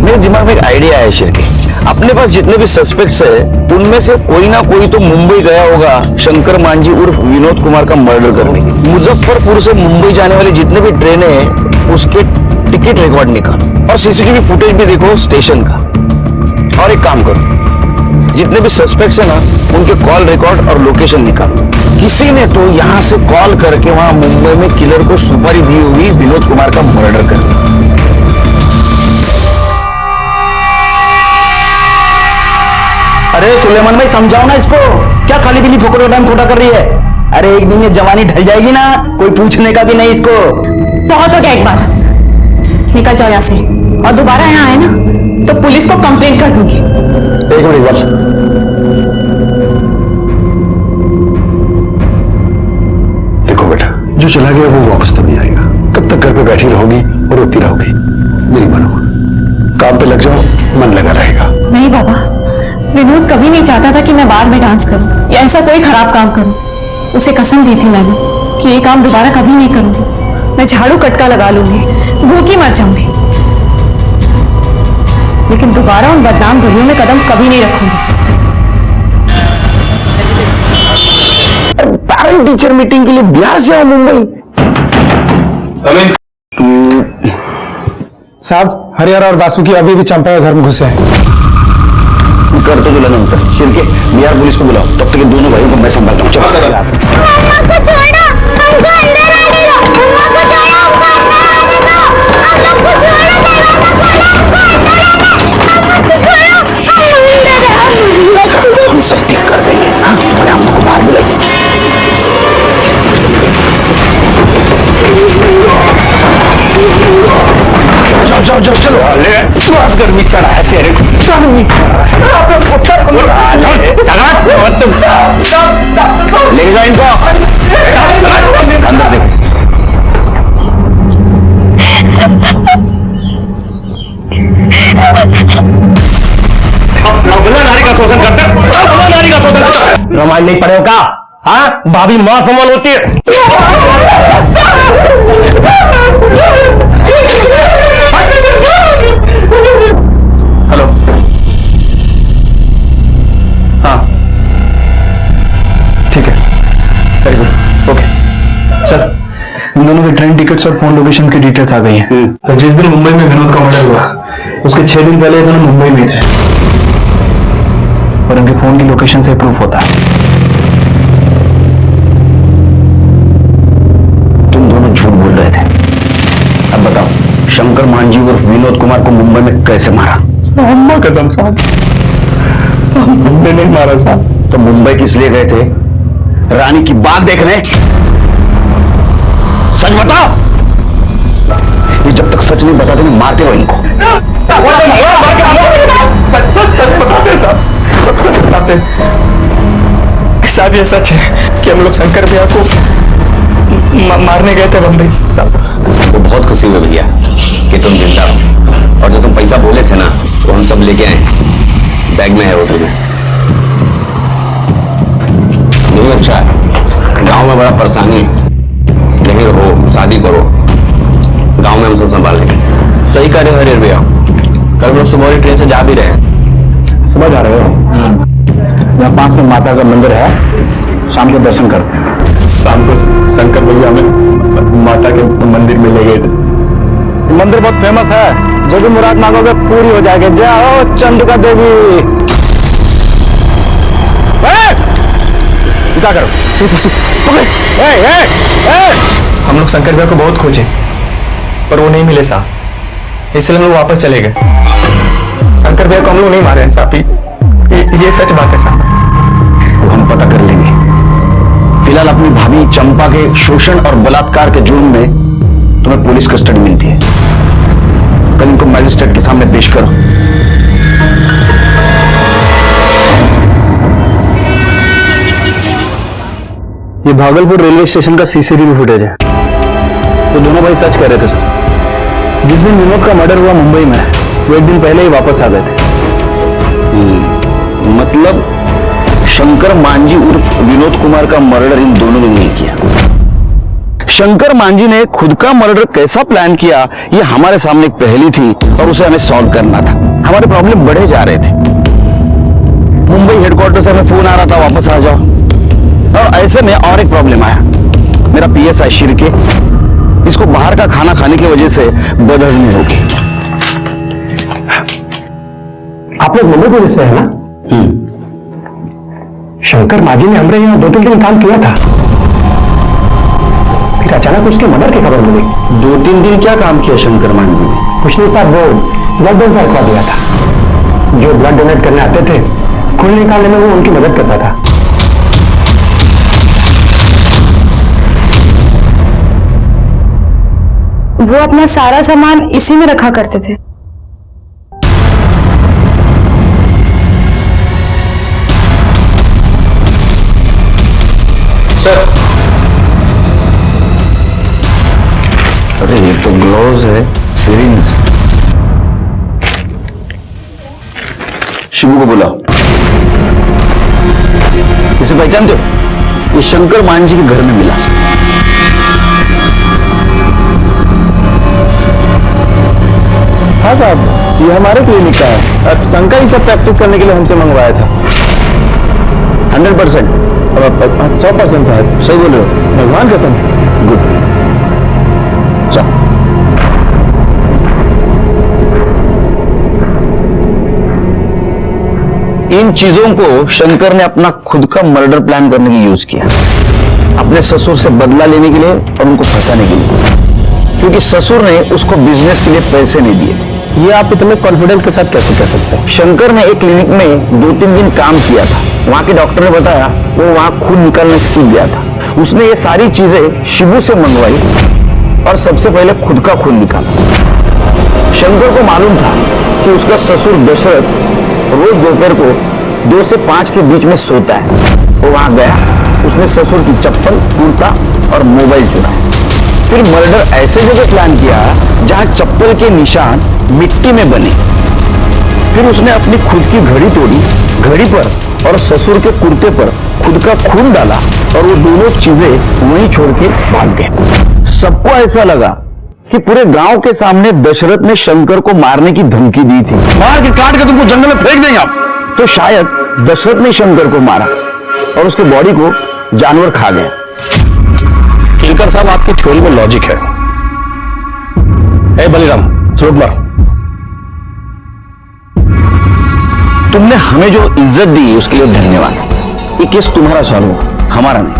मेरे दिमाग में एक आइडिया है शेर के। अपने पास जितने भी सस्पेक्ट्स है उनमें से कोई ना कोई तो मुंबई गया होगा शंकर मांझी उर्फ विनोद कुमार का मर्डर करने के लिए। मुजफ्फरपुर से मुंबई जाने वाली जितने भी ट्रेनें हैं उसके टिकट रिकॉर्ड निकालो और सीसीटीवी फुटेज भी देखो स्टेशन का। और एक काम करो, जितने भी सस्पेक्ट्स है ना उनके कॉल रिकॉर्ड और लोकेशन निकालो। किसी ने तो यहां से कॉल करके वहां मुंबई में किलर को सुपारी दी हुई विनोद कुमार का मर्डर कर। अरे सुलेमान भाई समझाओ ना इसको, क्या खाली पीली फोकट टाइम खोटा कर रही है। अरे एक दिन ये जवानी ढल जाएगी ना, कोई पूछने का भी नहीं इसको। बहुत हो गया, एक बार निकल जाओ यहाँ से और दोबारा यहाँ आए ना तो पुलिस को कंप्लेंट कर दूंगी। एक मिनट बस। देखो बेटा, जो चला गया वो वापस तो नहीं आएगा। कब तक घर पे बैठी रहोगी और रोती रहोगी? मेरी मानो, काम पे लग जाओ, मन लगा रहेगा। नहीं बाबा, विनोद कभी नहीं चाहता था कि मैं बार में डांस करूं या ऐसा कोई खराब काम करूं। उसे कसम दी थी मैंने कि ये काम दोबारा कभी नहीं करूंगी। मैं झाड़ू कटका लगा लूंगी, भूखी मर जाऊंगी, लेकिन दोबारा उन बदनाम गलियों में कदम कभी नहीं रखूंगी। पेरेंट टीचर मीटिंग के लिए बिहार से आओ मुंबई। साहब हरिहर और बासुकी अभी भी चंपा के घर में घुसे हैं। कर तो दुल्हन उनका शिर के बिहार पुलिस को बुलाओ, तब तक दोनों भाइयों को मैं संभालता हूँ। चलो मम्मा को छोड़ो, हमको अंदर आने दो। मम्मा को छोड़ो, हमको अंदर आने दो। हम लोग को छोड़ो, दरवाजा खोलो, हमको अंदर आने दो। मम्मा को छोड़ो, हम अंदर आने। हम सब ठीक कर देंगे। हाँ, तुम्हारे अम्मा को बाहर बुलाइए। जाओ जाओ जाओ चलो। बहुत गर्मी चढ़ा है तेरे को। लेके जाओ इनको अंदर। देखो नारी का शोषण करते हैं, नारी का शोषण करते हैं। रामायण नहीं पढ़े हो क्या? हाँ, भाभी मां समान होती है। हेलो, हाँ ठीक है, वेरी गुड, ओके। सर इन दोनों के ट्रेन टिकट्स और फोन लोकेशन की डिटेल्स आ गई हैं। तो जिस दिन मुंबई में विनोद का मर्डर हुआ उसके 6 दिन पहले ये दोनों मुंबई में थे और उनके फोन की लोकेशन से प्रूफ होता है। तुम दोनों झूठ बोल रहे थे। अब बताओ शंकर मांझी और विनोद कुमार को मुंबई में कैसे मारा? अम्मा कसम साहब, हमने नहीं मारा साहब। तो मुंबई किस लिए गए थे? रानी की बात देखने? सच बताओ। ये जब तक सच नहीं बताते नहीं मारते हो इनको। सच बताते साहब, सब सच बताते साहब। ये सच है कि हम लोग शंकर भैया को मारने गए थे बम्बई साहब। तो बहुत खुशी हुई भैया कि तुम जिंदा हो, और जो तुम पैसा बोले थे ना वो हम सब लेके आए, बैग में है होटल में। नहीं अच्छा है, गांव में बड़ा परेशानी है। नहीं रहो, शादी करो, गांव में हम सब संभाल लेंगे। सही कह रहे हो हरिहर भैया, कल हम लोग सुबह वाली ट्रेन से जा भी रहे हैं। सुबह जा रहे हो? यहाँ पास में माता का मंदिर है, शाम को दर्शन करते हैं। शाम को शंकर भैया हमें माता के मंदिर में ले गए थे। मंदिर बहुत फेमस है, जो भी मुराद मांगोगे पूरी हो जाएगी। जय हो चंडिका देवी। क्या करो? हम लोग शंकर भैया को बहुत खोजे पर वो नहीं मिले साहब, इसलिए हम लोग वापस चले गए। शंकर भैया को हम लोग नहीं मारे हैं साहब, ये सच बात है साहब। वो हम पता कर लेंगे। फिलहाल अपनी भाभी चंपा के शोषण और बलात्कार के जुर्म में तुम्हें पुलिस कस्टडी मिलती है। कल इनको मैजिस्ट्रेट के सामने पेश करो। ये भागलपुर रेलवे स्टेशन का सीसीटीवी फुटेज है। तो दोनों भाई सच कह रहे थे सर। जिस दिन विनोद का मर्डर हुआ मुंबई में, वो एक दिन पहले ही वापस आ गए थे। मतलब शंकर मांझी उर्फ विनोद कुमार का मर्डर इन दोनों ने नहीं किया। शंकर मांझी ने खुद का मर्डर कैसा प्लान किया, ये हमारे सामने पहली थी और उसे हमें सॉल्व करना था। हमारे प्रॉब्लम बढ़े जा रहे थे। मुंबई हेडक्वार्टर से हमें फोन आ रहा था वापस आ जाओ, और ऐसे में और एक प्रॉब्लम आया। मेरा पीएसआई शिरके, इसको बाहर का खाना खाने की वजह से बदहजमी हो गई। आप लोग मुंबई पुलिस से है ना? शंकर मांझी ने हमारे यहाँ 2-3 दिन काम किया था, फिर अचानक उसके मर्डर की खबर मिली। 2-3 दिन क्या काम किया शंकर मांझी ने? कुछ नहीं साहब, वो ब्लड डोनेट करवा दिया था। जो ब्लड डोनेट करने आते थे, खून निकालने में वो उनकी मदद करता था। वो अपना सारा सामान इसी में रखा करते थे। सर, अरे ये तो ग्लोव्स है, सिरिंज। शिबू को बुलाओ। इसे पहचानते हो? ये शंकर मांझी के घर में मिला। हाँ साहब, ये हमारे क्लिनिक का है। अब शंकर ही सब प्रैक्टिस करने के लिए हमसे मंगवाया था। 100%? 100% साहब, सही बोल रहे हो? भगवान कसम। गुड। चल। इन चीजों को शंकर ने अपना खुद का मर्डर प्लान करने के लिए यूज किया, अपने ससुर से बदला लेने के लिए और उनको फंसाने के लिए, क्योंकि ससुर ने उसको बिजनेस के लिए पैसे नहीं दिए थे। ये आप इतने कॉन्फिडेंस के साथ कैसे कह सकते हैं? शंकर ने एक क्लिनिक में 2-3 दिन काम किया था। वहां के डॉक्टर ने बताया वो वहां खून निकालना सीख गया था। उसने ये सारी चीजें शिबू से मंगवाई और सबसे पहले खुद का खून निकाला। शंकर को मालूम था कि उसका ससुर दशरथ रोज दोपहर को 2 से 5 के बीच में सोता है। वो वहां गया, उसने ससुर की चप्पल, कुर्ता और मोबाइल चुराया। फिर मर्डर ऐसे जगह प्लान किया जहां चप्पल के निशान मिट्टी में बने। फिर उसने अपनी खुद की घड़ी तोड़ी, घड़ी पर और ससुर के कुर्ते पर खुद का खून डाला और वो दोनों चीजें वहीं छोड़ के भाग गए। सबको ऐसा लगा कि पूरे गांव के सामने दशरथ ने शंकर को मारने की धमकी दी थी, मार के काट के तुमको जंगल में फेंक देंगे आप। तो शायद दशरथ ने शंकर को मारा और उसके बॉडी को जानवर खा गया। किलकर साहब, आपकी थ्योरी में लॉजिक है। ए बलिराम, स्लोट मार। तुमने हमें जो इज्जत दी उसके लिए धन्यवाद। ये केस तुम्हारा सॉल्व होगा, हमारा नहीं।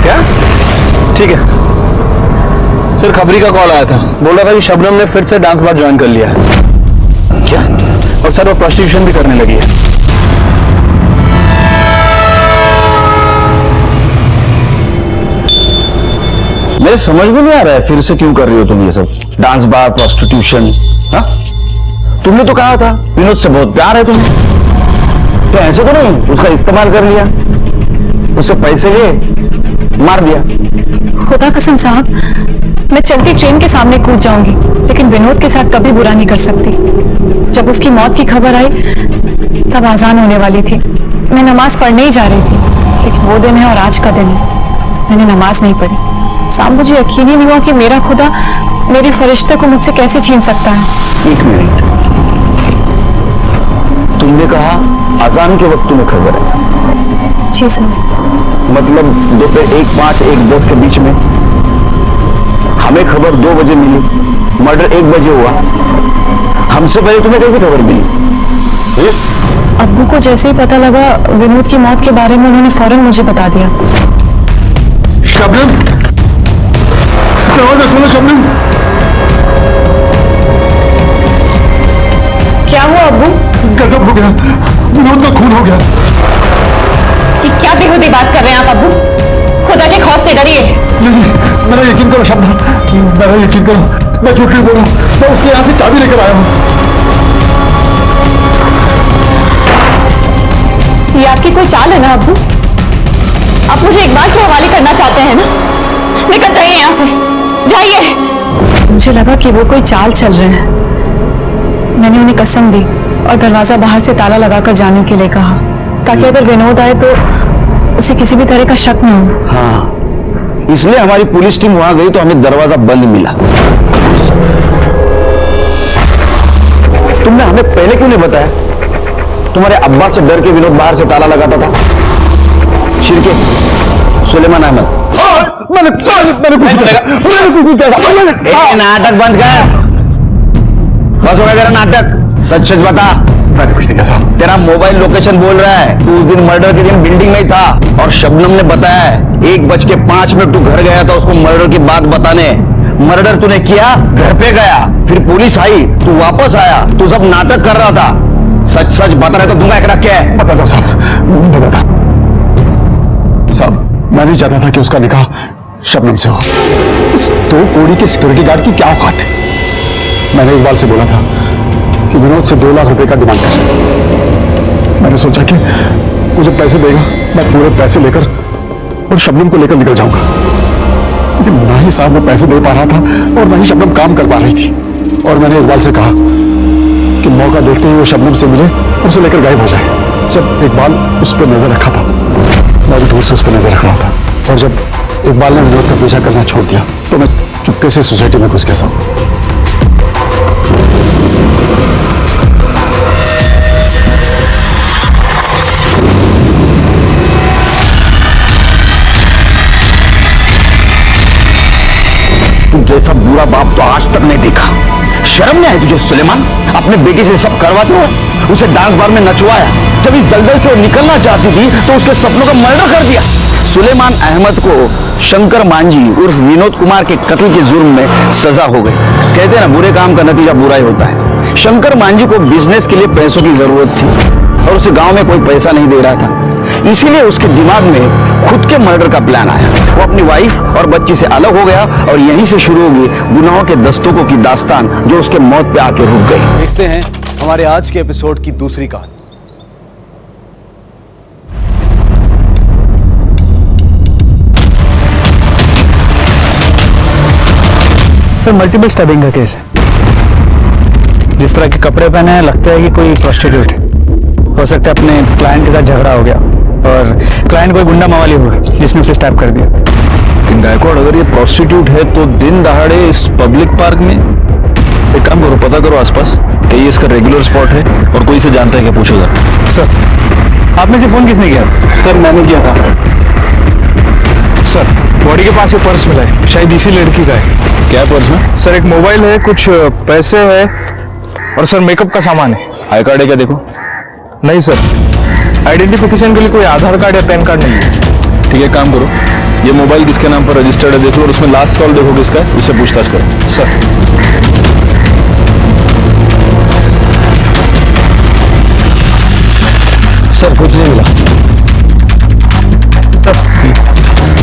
क्या? ठीक है सर, खबरी का कॉल आया था, बोल रहा था कि शबनम ने फिर से डांस बार ज्वाइन कर लिया है। क्या? और सर वो प्रोस्टिट्यूशन भी करने लगी है। मेरे समझ में नहीं आ रहा है फिर से क्यों कर रही हो तुम ये सब डांस बार, प्रोस्टिट्यूशन। हाँ, तुमने तो कहा था विनोद से बहुत प्यार है तुम्हें, तो ऐसे तो नहीं उसका इस्तेमाल कर लिया, उससे पैसे लिए मार दिया। खुदा कसम साहब, मैं चलती ट्रेन के सामने कूद जाऊंगी, लेकिन विनोद के साथ कभी बुरा नहीं कर सकती। जब उसकी मौत की खबर आई तब आजान होने वाली थी। मैं नमाज पढ़ने ही जा रही थी, लेकिन वो दिन है और आज का दिन है, मैंने नमाज नहीं पढ़ी। साहब, मुझे यकीन ही नहीं हुआ कि मेरा खुदा मेरी फरिश्ते को मुझसे कैसे छीन सकता है। 1 मिनट, तुमने कहा अजान के वक्त तुम्हें खबर है, जी सर। मतलब दोपहर 1:05 1:10 के बीच में हमें खबर 2 बजे मिली, मर्डर 1 बजे हुआ। हमसे पहले तुम्हें कैसे खबर मिली? अब्बू को जैसे ही पता लगा विनोद की मौत के बारे में, उन्होंने फौरन मुझे बता दिया। शबनम, दरवाजा खोलो शबनम। क्या हुआ अब्बू? गजब हो गया, विनोद का खून हो गया। ये क्या बेहूदी बात कर रहे हैं आप अब्बू? खुदा के खौफ से डरिए। नहीं, मेरा यकीन करो शबनम, मेरा यकीन करो, मैं झूठ नहीं बोल रहा हूं। मैं उसके यहां से चाबी लेकर आया हूं। ये आपकी कोई चाल है ना अब्बू? आप मुझे एक बार के हवाले करना चाहते हैं ना? निकल जाइए यहाँ से, जाइए। मुझे लगा कि वो कोई चाल चल रहे हैं। मैंने उन्हें कसम दी और दरवाजा बाहर से ताला लगाकर जाने के लिए कहा, ताकि अगर विनोद आए तो उसे किसी भी तरह का शक न हो। हाँ, इसलिए हमारी पुलिस टीम वहां गई तो हमें दरवाजा बंद मिला। तुमने हमें पहले क्यों नहीं बताया? तुम्हारे अब्बा से डर के विनोद बाहर से ताला लगाता था। शिरके, सुलेमान अहमद। मैंने कुछ नहीं कहा। नाटक बंद कर, बस हो गया तेरा नाटक। सच सच बता। मैंने कुछ नहीं कहा साहब। तेरा मोबाइल लोकेशन बोल रहा है तू उस दिन मर्डर के दिन बिल्डिंग में ही था, और शबनम ने बताया है 1:05 तू घर गया था उसको मर्डर की बात बताने। मर्डर तूने किया, घर पे गया, फिर पुलिस आई, तू वापस आया, तू सब नाटक कर रहा था। सच सच बता रहे तो दूंगा एक रख के। बता दो साहब, बता दो साहब। मैं नहीं चाहता था कि उसका निकाह शबनम से हो। इस 2 करोड़ के सिक्योरिटी गार्ड की क्या औकात है? मैंने इकबाल से बोला था कि विनोद से 2 लाख रुपए का डिमांड कर। मैंने सोचा कि मुझे पैसे देगा, मैं पूरे पैसे लेकर और शबनम को लेकर निकल जाऊंगा। लेकिन ना ही साहब वो पैसे दे पा रहा था और ना ही शबनम काम कर पा रही थी। और मैंने इकबाल से कहा कि मौका देखते ही वो शबनम से मिले और उसे लेकर गायब हो जाए। जब इकबाल उस पर नजर रखा था, मैं भी दूर से उस पर नजर रख रहा था, और जब इकबाल ने विनोद का पीछा करना छोड़ दिया तो मैं चुपके से सोसाइटी में घुस गया साहब। तू जैसा बुरा बाप तो आज तक नहीं देखा। शर्म नहीं आई तुझे सुलेमान? अपने बेटी से सब करवाते हो, उसे डांस बार में नचवाया, जब इस दलदल से वो निकलना चाहती थी तो उसके सपनों का मर्डर कर दिया। सुलेमान अहमद को शंकर मांझी उर्फ विनोद कुमार के कत्ल के जुर्म में सजा हो गई। कहते हैं ना, बुरे काम का नतीजा बुरा ही होता है। शंकर मांझी को बिजनेस के लिए पैसों की जरूरत थी और उसे गांव में कोई पैसा नहीं दे रहा था, इसीलिए उसके दिमाग में खुद के मर्डर का प्लान आया। वो अपनी वाइफ और बच्ची से अलग हो गया और यहीं से शुरू होगी गुनाहों के दस्तकों की दास्तान, जो उसके मौत पे आके रुक गई। देखते हैं हमारे आज के एपिसोड की दूसरी कहानी। सर मल्टीपल स्टैबिंग का केस है। जिस तरह के कपड़े पहने हैं लगता है कि कोई प्रोस्टिट्यूट है। हो सकता है अपने क्लाइंट के साथ झगड़ा हो गया और क्लाइंट कोई गुंडा मावाली हुआ जिसने उसे स्टैब कर दिया। लेकिन गायकवाड़, अगर ये प्रोस्टिट्यूट है तो दिन दहाड़े इस पब्लिक पार्क में? एक काम करो, पता करो आसपास कि ये इसका रेगुलर स्पॉट है और कोई इसे जानता है क्या, पूछो जरा। सर आप में से फोन किसने किया? सर मैंने किया था। सर बॉडी के पास ये पर्स मिला है, शायद इसी लड़की का है। क्या पर्स में? सर एक मोबाइल है, कुछ पैसे है और सर मेकअप का सामान है। आई कार्ड है क्या? देखो। नहीं सर, आइडेंटिफिकेशन के लिए कोई आधार कार्ड या पैन कार्ड नहीं है। ठीक है, काम करो, ये मोबाइल किसके नाम पर रजिस्टर्ड है देखो, और उसमें लास्ट कॉल देखो किसका है, उससे पूछताछ करो। सर सर कुछ नहीं मिला।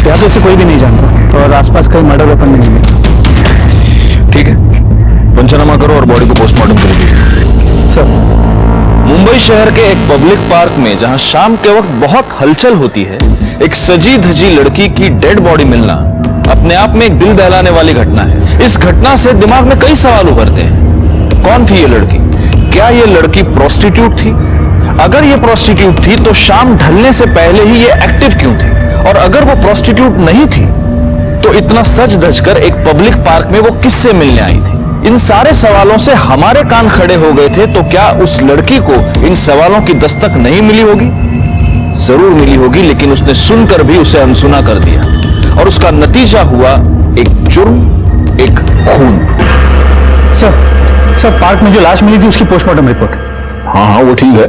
यहाँ तो इसे कोई भी नहीं जानता और आसपास कहीं मर्डर वेपन नहीं मिले। ठीक है, पंचनामा करो और बॉडी को पोस्टमार्टम कर दीजिए। सर मुंबई शहर के एक पब्लिक पार्क में, जहां शाम के वक्त बहुत हलचल होती है, एक सजी धजी लड़की की डेड बॉडी मिलना अपने आप में एक दिल दहलाने वाली घटना है। इस घटना से दिमाग में कई सवाल उभरते हैं। कौन थी ये लड़की? क्या ये लड़की प्रोस्टिट्यूट थी? अगर ये प्रोस्टिट्यूट थी तो शाम ढलने से पहले ही ये एक्टिव क्यों थी? और अगर वो प्रोस्टिट्यूट नहीं थी तो इतना सज धज कर एक पब्लिक पार्क में वो किससे मिलने आई थी? इन सारे सवालों से हमारे कान खड़े हो गए थे। तो क्या उस लड़की को इन सवालों की दस्तक नहीं मिली होगी? जरूर मिली होगी, लेकिन उसने सुनकर भी उसे अनसुना कर दिया और उसका नतीजा हुआ एक जुर्म, एक खून। सर पार्क में जो लाश मिली थी उसकी पोस्टमार्टम रिपोर्ट। हाँ वो ठीक है,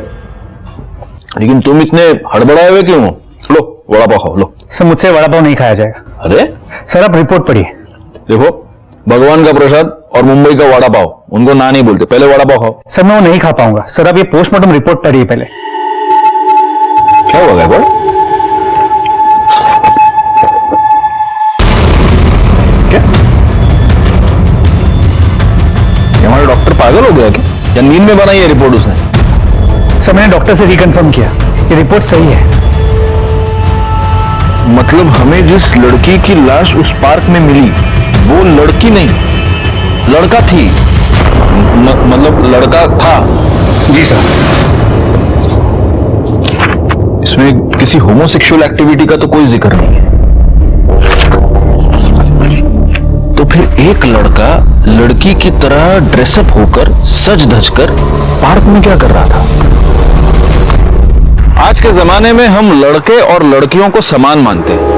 लेकिन तुम इतने हड़बड़ाए हुए क्यों हो? लो वड़ा पाव खाओ, लो। सर मुझसे वड़ा पाव नहीं खाया जाएगा। अरे सर आप रिपोर्ट पढ़िए। देखो, भगवान का प्रसाद और मुंबई का वड़ा पाव, उनको ना नहीं बोलते, पहले वड़ा पाव खाओ। सर मैं वो नहीं खा पाऊंगा। सर आप ये पोस्टमार्टम रिपोर्ट पढ़िए पहले। क्या हुआ गायकवाड़? क्या हमारा डॉक्टर पागल हो गया क्या, या नींद में बनाई है रिपोर्ट उसने? सर मैंने डॉक्टर से रिकन्फर्म किया, ये रिपोर्ट सही है। मतलब हमें जिस लड़की की लाश उस पार्क में मिली वो लड़की नहीं, लड़का थी। मतलब लड़का था। जी सर। इसमें किसी होमोसेक्सुअल एक्टिविटी का तो कोई जिक्र नहीं है। तो फिर एक लड़का लड़की की तरह ड्रेसअप होकर सज धज कर पार्क में क्या कर रहा था? आज के जमाने में हम लड़के और लड़कियों को समान मानते हैं।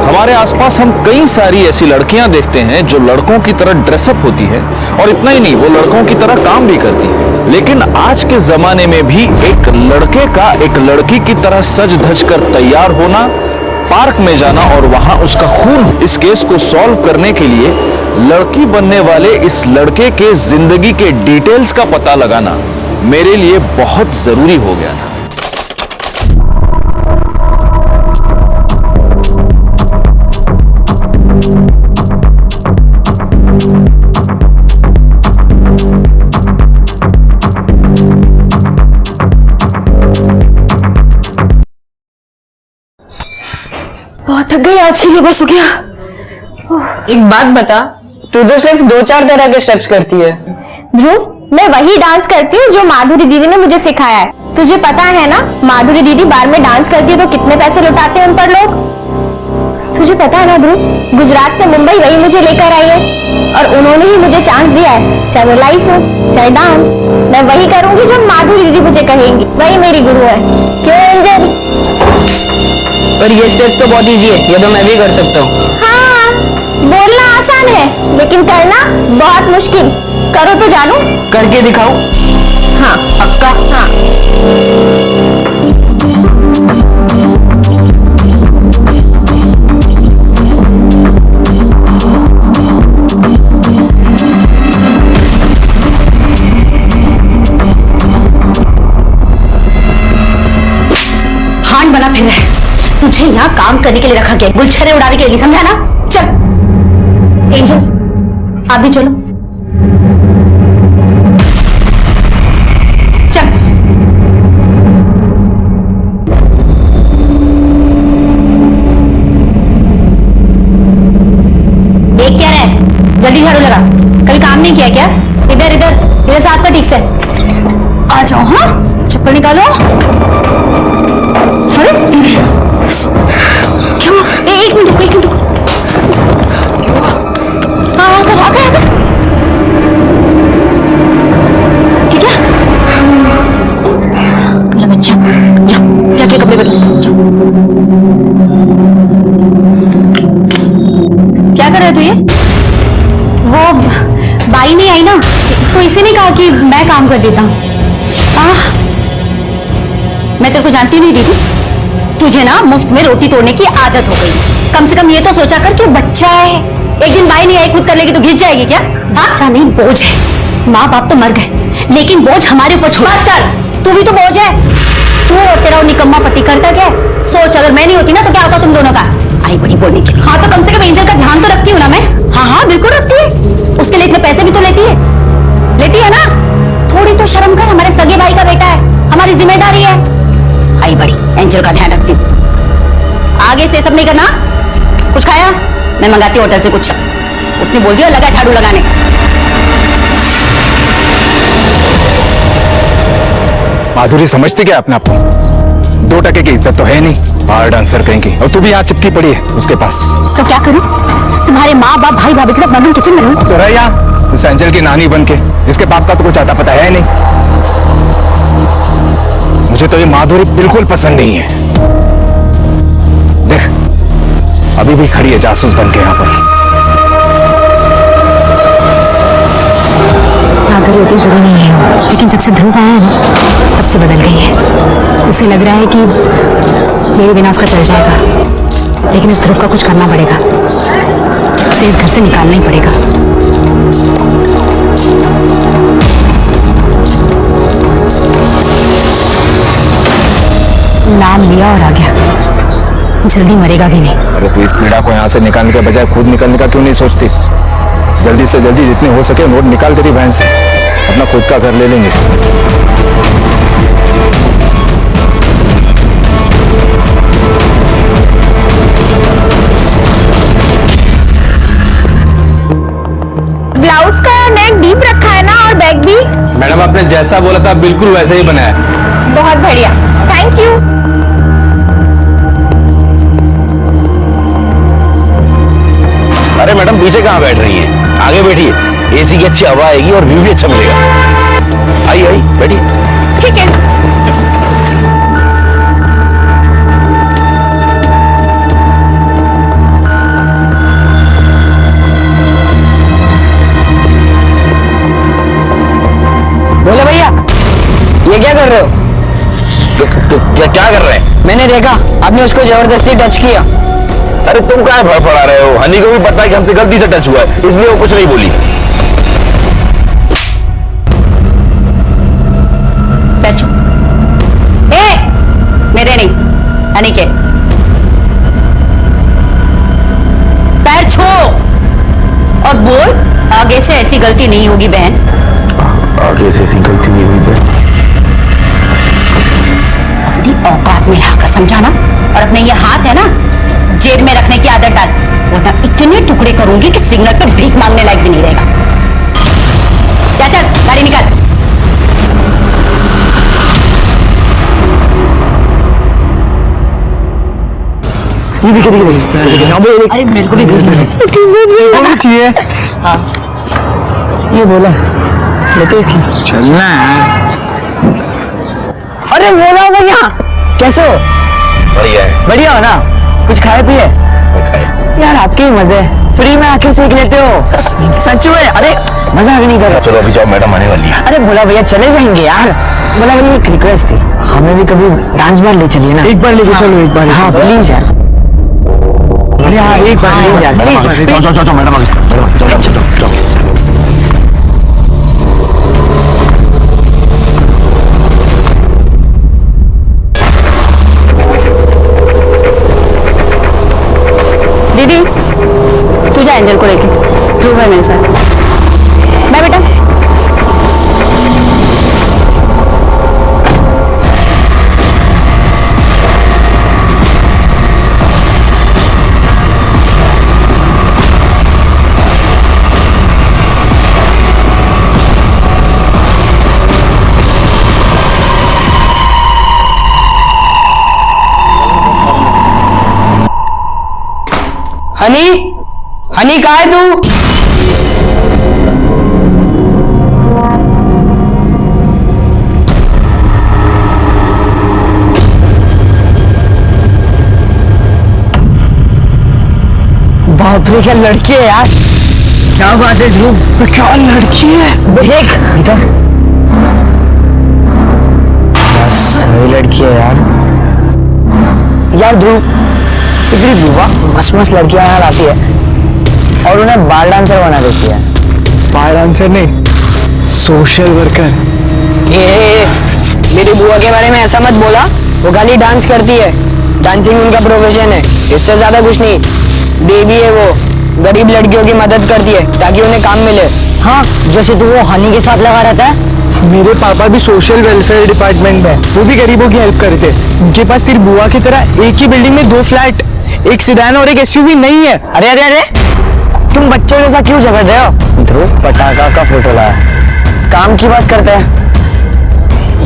हमारे आसपास हम कई सारी ऐसी लड़कियां देखते हैं जो लड़कों की तरह ड्रेसअप होती है, और इतना ही नहीं, वो लड़कों की तरह काम भी करती है। लेकिन आज के जमाने में भी एक लड़के का एक लड़की की तरह सज धज कर तैयार होना, पार्क में जाना और वहां उसका खून, इस केस को सॉल्व करने के लिए लड़की बनने वाले इस लड़के के जिंदगी के डिटेल्स का पता लगाना मेरे लिए बहुत जरूरी हो गया था। बहुत थक गई आज के लिए, बस हो गया। एक बात बता, तू तो सिर्फ 2-4 तरह के स्टेप्स करती है। ध्रुव, मैं वही डांस करती हूँ जो माधुरी दीदी ने मुझे सिखाया है। तुझे पता है ना, माधुरी दीदी बार में डांस करती है तो कितने पैसे लुटाते हैं उन पर लोग। तुझे पता है ना ध्रुव, गुजरात से मुंबई वही मुझे लेकर आई है और उन्होंने ही मुझे चांस दिया है, चाहे वो लाइफ हो चाहे डांस। मैं वही करूंगी जो माधुरी दीदी मुझे कहेंगी, वही मेरी गुरु है। क्यों एंजल? पर ये स्टेप्स तो बहुत इजी है, ये तो मैं भी कर सकता हूँ। हाँ, बोलना आसान है लेकिन करना बहुत मुश्किल। करो तो जानू। करके दिखाओ। हाँ पक्का? हाँ। हांड बना फिर है, तुझे यहाँ काम करने के लिए रखा गया, गुलछरे उड़ाने के लिए, समझा ना? चल एंजल, आप भी चलो। चल। देख क्या रहा है, जल्दी झाड़ू लगा। कभी काम नहीं किया क्या? इधर इधर इधर से आपका ठीक से आ जाओ। हाँ, चप्पल निकालो। अरे क्यों? एक मिनट रुको। हाँ आकर ठीक है। मेरा बच्चा, जाके कपड़े बदलो। क्या कर रहे थे ये? वो बाई नहीं आई ना, तो इसी ने कहा कि मैं काम कर देता हूँ। मैं तेरे को जानती नहीं दीदी, तुझे ना मुफ्त में रोटी तोड़ने की आदत हो गई। कम से कम ये तो सोचा कर कि बच्चा है, एक दिन बाई नहीं आई खुद कर लेगी तो घिस जाएगी क्या? बच्चा नहीं, बोझ है। माँ बाप तो मर गए, लेकिन बोझ हमारे ऊपर छोड़। बस कर, तू भी तो बोझ है। तू और तेरा निकम्मा पति करता क्या? सोच, अगर मैं नहीं होती ना तो क्या होता तुम दोनों का? आई बड़ी बोलने की। हाँ तो कम से कम एंजल का ध्यान तो रखती हूँ ना मैं। हाँ बिल्कुल रखती है, उसके लिए इतने पैसे भी तो लेती है ना। थोड़ी तो शर्म कर, हमारे सगे भाई का बेटा है, हमारी जिम्मेदारी है। आई बड़ी, एंजल का ध्यान रखती हूँ। आगे से सब नहीं करना। कुछ खाया? मैं मंगाती हूँ होटल से कुछ। उसने बोल दिया लगा झाड़ू लगाने। माधुरी समझती क्या अपने आप को? 2% की इज्जत तो है नहीं, बाहर डांसर कहेंगी, और तू भी यहाँ चिपकी पड़ी है उसके पास। तो क्या करूं? तुम्हारे माँ बाप भाई भाभी के साथ मगन किचन में रहूं? तो रह यहाँ उस एंजल की नानी बन के, जिसके बाप का तो कुछ आता पता है नहीं। मुझे तो ये माधुरी बिल्कुल पसंद नहीं है। अभी भी खड़ी है जासूस बन के यहाँ पर। सागर यदि बुरी नहीं है, लेकिन जब से ध्रुव आया है ना, तब से बदल गई है। उसे लग रहा है कि मेरे बिना उसका चल जाएगा, लेकिन इस ध्रुव का कुछ करना पड़ेगा। उसे इस घर से निकालना ही पड़ेगा। नाम लिया और आ गया, जल्दी मरेगा भी नहीं। अरे तू इस पीड़ा को यहाँ से निकालने के बजाय खुद निकलने का क्यों नहीं सोचती? जल्दी से जल्दी जितने हो सके नोट निकाल तेरी बहन से, अपना खुद का घर ले लेंगे। ब्लाउज का नेक डीप रखा है ना, और बैग भी? मैडम आपने जैसा बोला था बिल्कुल वैसा ही बना है। बहुत बढ़िया, थैंक यू। अरे मैडम पीछे कहाँ बैठ रही है, आगे बैठिए, एसी की अच्छी हवा आएगी और व्यू भी अच्छा मिलेगा। आई आई बैठिए। ठीक है। बोले भैया, ये क्या कर रहे हो? क्या कर रहे हैं? मैंने देखा आपने उसको जबरदस्ती टच किया। अरे तुम क्या फड़फड़ा रहे हो? हनी को भी पता है कि हमसे गलती से टच हुआ है, इसलिए वो कुछ नहीं बोली। पैर छू। मेरे नहीं, हनी के। पैर छू और बोल, आगे से ऐसी गलती नहीं होगी बहन। आगे से ऐसी गलती नहीं हुई बहन। अपनी औकात में रहकर समझा ना, और अपने ये हाथ है ना जेब में रखने की आदत डाल, वरना इतने टुकड़े करूंगी कि सिग्नल पे भीख मांगने लायक भी नहीं रहेगा। चल गाड़ी निकाल। ये देखिए अरे मेरे को भी चाहिए। हाँ ये बोला लेते चलना है। अरे बोला भैया, कैसे हो? बढ़िया है। बढ़िया हो ना? कुछ खाए पिए? यार आपके ही मजे, फ्री में आके सीख लेते हो। सच में? अरे मजाक नहीं कर रहा। चलो अभी जाओ, मैडम आने वाली है। अरे भोला भैया चले जाएंगे यार। भोला भैया एक रिक्वेस्ट थी, हमें भी कभी डांस बार ले चलिए ना। एक बार लेके चलो, एक बार। हाँ प्लीज यार। अरे हाँ एक बार प्लीज यार। जाओ मैडम आ गई। जाओ। दीदी तू जा एंजल को लेके, ध्रुव है मेरे साथ। बाय बेटा। हनी, हनी कहाँ है तू? बाप रे क्या लड़की है यार। क्या बात है ध्रुव, क्या लड़की है। देख दिखा, सही लड़की है यार। यार ध्रुव इतनी बुआ मस्त मस्त लड़कियां यहाँ आती है और उन्हें बाल डांसर बना देती है। बाल डांसर नहीं, सोशल वर्कर। मेरी बुआ के बारे में ऐसा मत बोला, वो खाली डांस करती है, डांसिंग उनका प्रोफेशन है, इससे ज्यादा कुछ नहीं। देवी है वो, गरीब लड़कियों की मदद करती है ताकि उन्हें काम मिले। हाँ जैसे तू वो हनी के साथ लगा रहता है। मेरे पापा भी सोशल वेलफेयर डिपार्टमेंट में, वो भी गरीबों की हेल्प करते। उनके पास तेरी बुआ की तरह एक ही बिल्डिंग में 2 फ्लैट, एक सिडान और एक एसयूवी नहीं है। अरे अरे अरे तुम बच्चों जैसा क्यों झगड़ रहे हो? ध्रुव पटाखा का फोटो लाया, काम की बात करते हैं।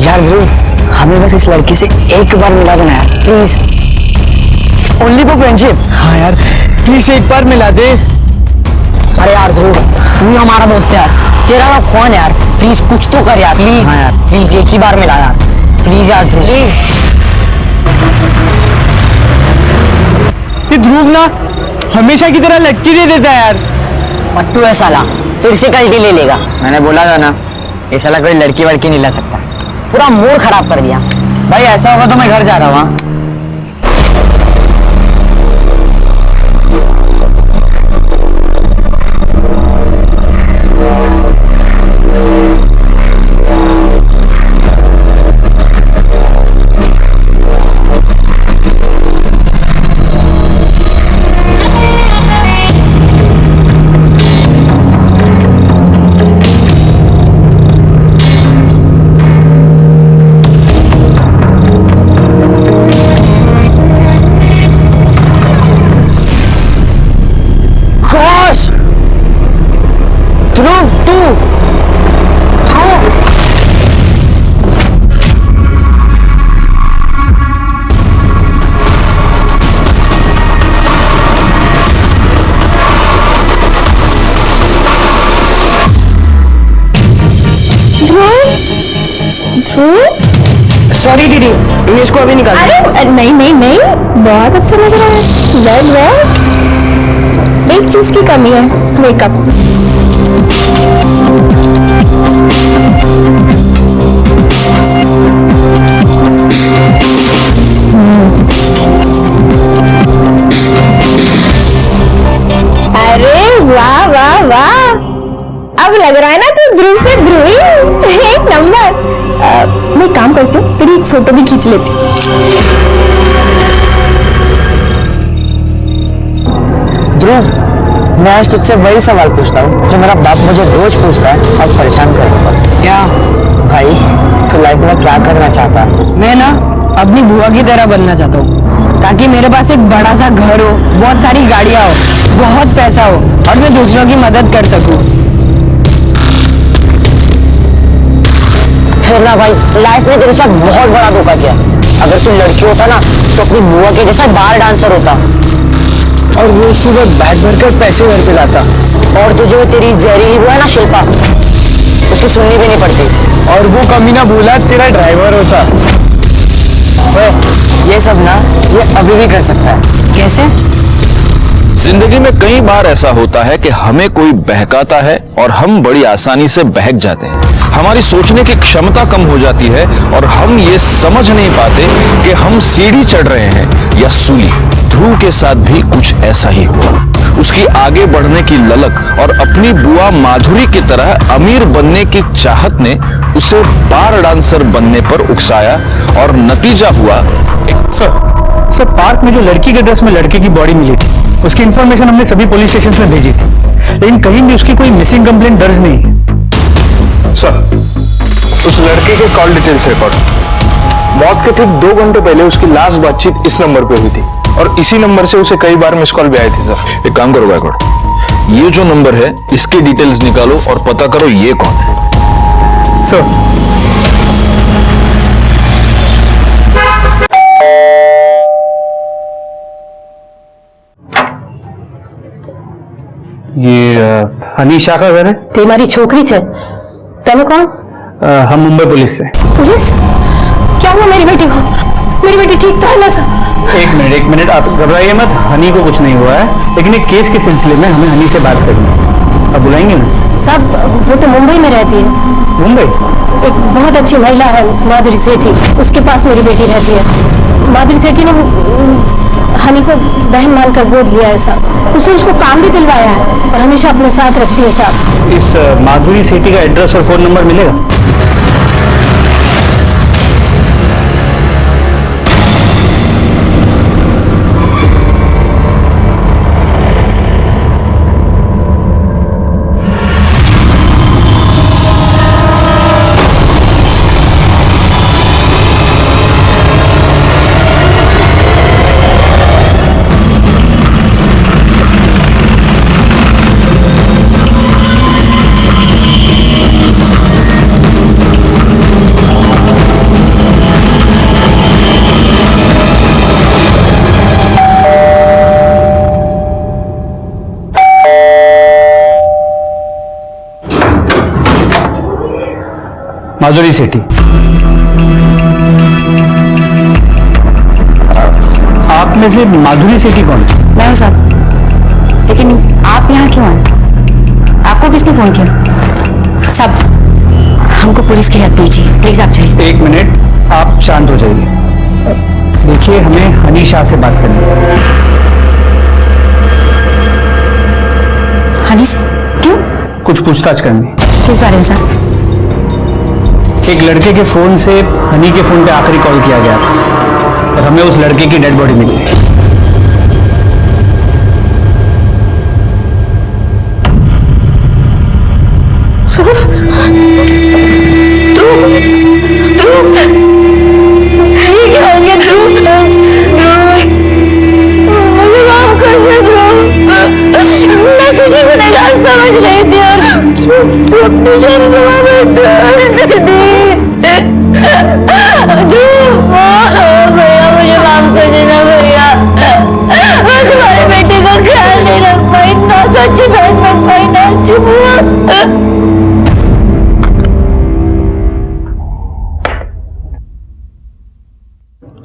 यार ध्रुव हमें बस इस लड़की से एक बार मिला देना यार प्लीज, ओनली फॉर फ्रेंडशिप। हाँ यार प्लीज एक बार मिला दे। अरे यार ध्रुव तू ही हमारा दोस्त है यार, तेरा नाम कौन है यार, प्लीज कुछ तो कर यार प्लीज। हाँ यार प्लीज एक ही बार मिला यार प्लीज यार ध्रुव प्लीज। ये ध्रुव ना हमेशा की तरह लटकी दे देता है यार। पट्टू है साला, फिर से कल्टी ले लेगा। मैंने बोला था ना, ये साला कोई लड़की वड़की नहीं ला सकता। पूरा मूड खराब कर दिया। भाई ऐसा होगा तो मैं घर जा रहा हूँ। हाँ? ध्रुव तू सॉरी दीदी, इंग्लिश को अभी निकाल। अरे नहीं नहीं नहीं, बहुत अच्छा लग रहा है। वेल वेल, एक चीज की कमी है, मेकअप। अरे वाह वाह वाह, अब लग रहा है ना तू ध्रुव से ध्रुवी। एक नंबर। मैं काम करती हूँ, तेरी एक फोटो भी खींच लेती हूँ। ध्रुव, मैं आज तुझसे वही सवाल पूछता हूँ जो मेरा बाप मुझे रोज पूछता है और परेशान करता है। क्या भाई, तू लाइफ में क्या करना चाहता है? मैं ना अपनी बुआ की तरह बनना चाहता हूँ, ताकि मेरे पास एक बड़ा सा घर हो, बहुत सारी गाड़ियाँ हो, बहुत पैसा हो और मैं दूसरों की मदद कर सकूँ। फिर ना भाई, लाइफ ने तेरे साथ बहुत बड़ा धोखा किया। अगर तू लड़की होता ना तो अपनी बुआ के जैसा बार डांसर होता और वो सुबह बैग भरकर पैसे घर पे लाता। और तो जो तेरी जहरीली बुआ है ना शिल्पा, उसकी सुननी भी नहीं पड़ती। और वो कमीना भूला तेरा ड्राइवर होता। ये सब ना ये अभी भी कर सकता है। कैसे? जिंदगी में कई बार ऐसा होता है कि हमें कोई बहकाता है और हम बड़ी आसानी से बहक जाते हैं। हमारी सोचने की क्षमता कम हो जाती है और हम ये समझ नहीं पाते कि हम सीढ़ी चढ़ रहे हैं या सूली। ध्रुव के साथ भी कुछ ऐसा ही हुआ। उसकी आगे बढ़ने की ललक और अपनी बुआ माधुरी की तरह अमीर बनने की चाहत ने उसे बार डांसर बनने पर उकसाया और नतीजा हुआ। सर पार्क में जो लड़की के ड्रेस में लड़के की बॉडी मिली थी, उसकी इंफॉर्मेशन हमने सभी पुलिस स्टेशन में भेजी थी, लेकिन कहीं भी उसकी कोई मिसिंग कंप्लेंट दर्ज नहीं है। सर, उस लड़के के कॉल डिटेल्स रिकॉर्ड। मौत के ठीक 2 घंटे पहले उसकी लास्ट बातचीत इस नंबर पे हुई थी और इसी नंबर से उसे कई बार मिस कॉल भी आए थे। सर, एक काम करो गायकवाड़, ये जो नंबर है इसकी डिटेल्स निकालो और पता करो ये कौन है। सर, ये अनीशा का घर है। તે મારી છોકરી છે। તમે કોણ? हम मुंबई पुलिस से। पुलिस? क्या हुआ मेरी बेटी को? मेरी बेटी ठीक तो है ना सर? एक मिनट, आप घबराइए मत, हनी को कुछ नहीं हुआ है, लेकिन एक केस के सिलसिले में हमें हनी से बात करनी है। आप बुलाएंगे ना? सब वो तो मुंबई में रहती है। मुंबई? एक बहुत अच्छी महिला है माधुरी सेठी, उसके पास मेरी बेटी रहती है। माधुरी सेठी ने हनी को बहन मानकर गोद लिया है साहब। उसने उसको काम भी दिलवाया है और हमेशा अपने साथ रखती है साहब। इस माधुरी सेठी का एड्रेस और फोन नंबर मिलेगा? माधुरी सेठी, आप में से माधुरी सेठी कौन? मैं हूं साहब। लेकिन आप यहाँ क्यों आए? आपको किसने फोन किया? सब हमको पुलिस की हेल्प कीजिए प्लीज, आप जाइए। 1 मिनट, आप शांत हो जाइए। देखिए, हमें हनी शाह से बात करनी है। हनी से? क्यों? कुछ पूछताछ करनी। किस बारे में सर? एक लड़के के फोन से हनी के फोन पे आखिरी कॉल किया गया था और हमें उस लड़के की डेड बॉडी मिली। मैं किसी को नहीं समझ रही थी और अपनी जान गवा बैठी थी। भैया मुझे माफ कर देना भैया, मैं तुम्हारे बेटे का ख्याल नहीं रख पाई, ना तो अच्छी बहन बन पाई ना अच्छी बुआ।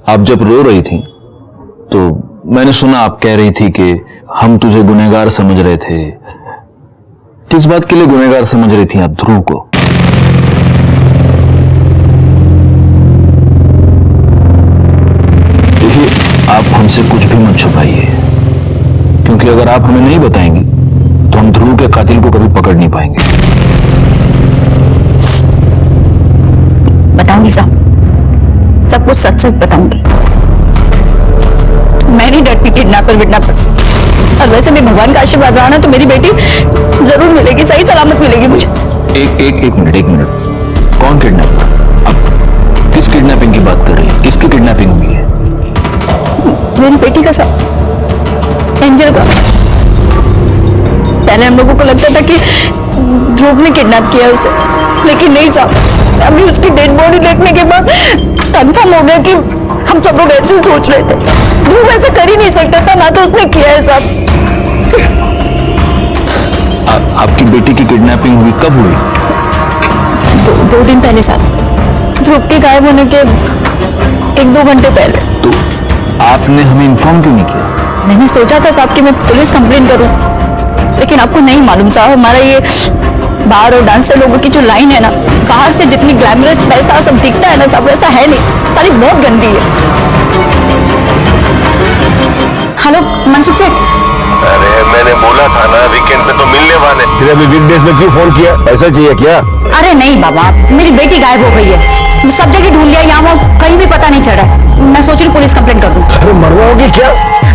आप जब रो रही थी तो मैंने सुना आप कह रही थी कि हम तुझे गुनहगार समझ रहे थे। किस बात के लिए गुनहगार समझ रही थी आप ध्रुव को? देखिए, आप हमसे कुछ भी मत छुपाइए, क्योंकि अगर आप हमें नहीं बताएंगी तो हम ध्रुव के कातिल को कभी पकड़ नहीं पाएंगे। बताऊंगी साहब, सब कुछ सच सच बताऊंगी। मैं नहीं डरती किडनैपर विडनैपर से, और वैसे भी भगवान का आशीर्वाद रहा ना तो मेरी बेटी जरूर मिलेगी, सही सलामत मिलेगी मुझे। एक मिनट, कौन किडनैपर? अब किस किडनैपिंग की बात कर रही है? किसकी किडनैपिंग हुई है? मेरी बेटी का साहब, एंजल का। पहले हम लोगों को लगता था कि ध्रुव ने किडनैप किया है उसे, लेकिन नहीं साहब, अभी उसकी डेड बॉडी देखने के बाद कंफर्म हो गया कि हम सब लोग ऐसे ही सोच रहे थे। ध्रुव ऐसा कर ही नहीं सकता था, ना तो उसने किया है साहब। आपकी बेटी की किडनैपिंग हुई कब हुई? 2 दिन पहले साहब, ध्रुव के गायब होने के 1-2 घंटे पहले। तो आपने हमें इन्फॉर्म क्यों नहीं किया? मैंने सोचा था साहब कि मैं पुलिस कंप्लेन करूं, लेकिन आपको नहीं मालूम साहब, हमारा ये बार और डांसर लोगों की जो लाइन है ना, बाहर से जितनी ग्लैमरस पैसा सब दिखता है ना सब वैसा है नहीं, सारी बहुत गंदी है। हेलो मनसुख सेठ। अरे मैंने बोला था ना वीकेंड पे तो मिलने वाले, फिर अभी वीकडेज में क्यों फोन किया? ऐसा चाहिए क्या? अरे नहीं बाबा, मेरी बेटी गायब हो गई है, सब जगह ढूंढ लिया, यहाँ वो कहीं भी पता नहीं चला। मैं सोच रही पुलिस कंप्लेन कर दूं। अरे मरवाओगी क्या?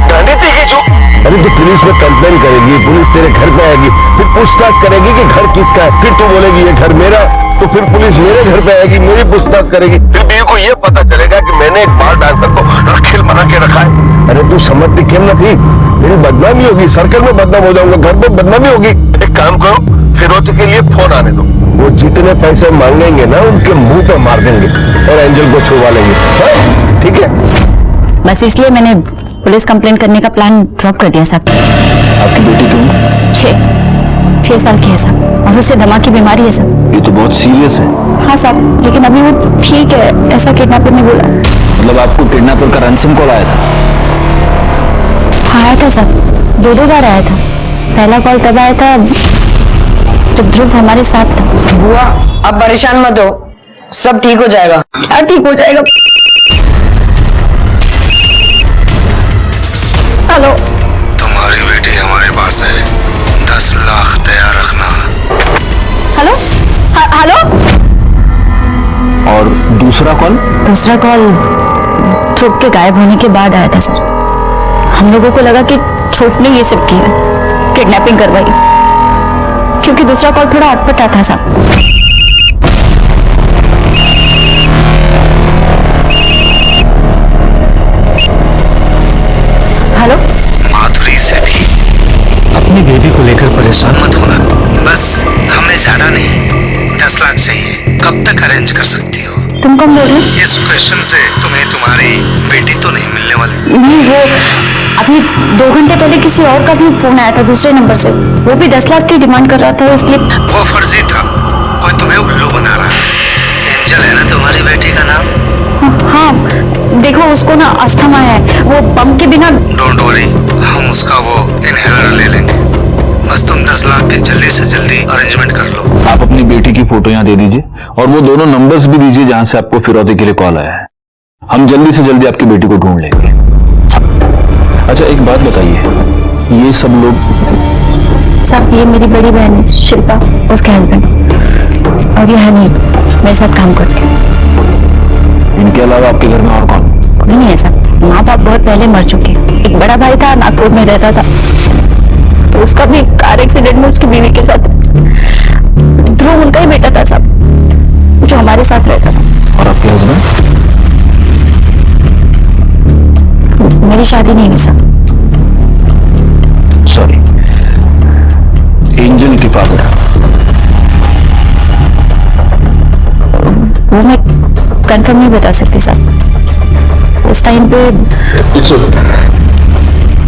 गांधी थी जो? अरे तो पुलिस में कंप्लेन करेगी, पुलिस तेरे घर पे आएगी, फिर पूछताछ करेगी कि घर किसका है, फिर तू बोलेगी ये घर मेरा, तो फिर पुलिस मेरे घर पे आएगी, मेरी पूछताछ करेगी, फिर बीवी को ये पता चलेगा कि मैंने एक बार डांसर को रखेल बना के रखा है। अरे तू समझती क्यों न थी? मेरी बदनामी होगी, सर्कल में बदनाम हो जाऊंगा, घर पे बदनामी होगी। एक काम करो, फिरोज के लिए फोन आने दो, वो जितने पैसे मांगेंगे ना उनके मुंह पे मार देंगे और एंजल को छुड़वा लेंगे, ठीक है? बस इसलिए मैंने पुलिस कंप्लेन करने का प्लान ड्रॉप कर दिया साहब। आपकी बेटी क्यों? 6 साल की है साहब, और उसे दमा की बीमारी है साहब। ये तो बहुत सीरियस है। हाँ साहब, लेकिन अभी वो ठीक है, ऐसा किडनैपर ने बोला। मतलब आपको किडनैपर का रैंसम कॉल आया था? आया था साहब, 2 बार आया था। पहला कॉल तब आया था जब ध्रुव हमारे साथ था। बुआ अब परेशान मत हो, सब ठीक हो जाएगा। क्या ठीक हो जाएगा? हेलो, तुम्हारी बेटी हमारे पास है, 10 लाख तैयार रखना। Hello, hello. और दूसरा कॉल? दूसरा कॉल ध्रुव के गायब होने के बाद आया था सर। हम लोगों को लगा कि ध्रुव ने ये सब किया, किडनैपिंग करवाई, क्योंकि दूसरा कॉल थोड़ा अटपटा था साहब। हेलो, माधुरी से भी अपनी बेबी को लेकर परेशान मत होना, बस हमें ज्यादा नहीं 10 लाख चाहिए। कब तक अरेंज कर सकती हो? तुम कौन बोल रहे हो? इस क्वेश्चन से तुम्हें तुम्हारी बेटी तो नहीं मिलने वाली। नहीं, वो अभी 2 घंटे पहले किसी और का भी फोन आया था दूसरे नंबर से, वो भी 10 लाख की डिमांड कर रहा था, इसलिए। वो फर्जी था, कोई तुम्हें उल्लू बना रहा है। एंजल है ना तुम्हारी बेटी का नाम? हाँ, देखो उसको ना अस्थमा है, वो पंप के बिना। डोंट वरी, हम उसका वो इनहेलर ले लेंगे। बस तुम 10 लाख की जल्दी से जल्दी अरेंजमेंट कर लो। आप अपनी बेटी की फोटो यहाँ दे दीजिए और वो दोनों नंबर्स भी दीजिए जहां से आपको फिरौती के लिए कॉल आया है। हम जल्दी से जल्दी आपकी बेटी को ढूंढ लेंगे। अच्छा एक बात बताइए, ये सब लोग? साहब ये मेरी बड़ी बहन है शिल्पा, उसके हस्बैंड, और ये हनी मेरे साथ काम करती है। इनके अलावा आपके घर में और कौन? कोई नहीं है साहब, माँ बाप बहुत पहले मर चुके। एक बड़ा भाई था, नागपुर में रहता था, तो उसका भी कार एक्सीडेंट में उसकी बीवी के साथ। ध्रुव उनका ही बेटा था साहब, जो हमारे साथ रहता था। और आपके हस्बैंड? मेरी शादी नहीं हुई साहब। सॉरी, एंजल के फादर? वो मैं कंफर्म नहीं बता सकती साहब, उस टाइम पे।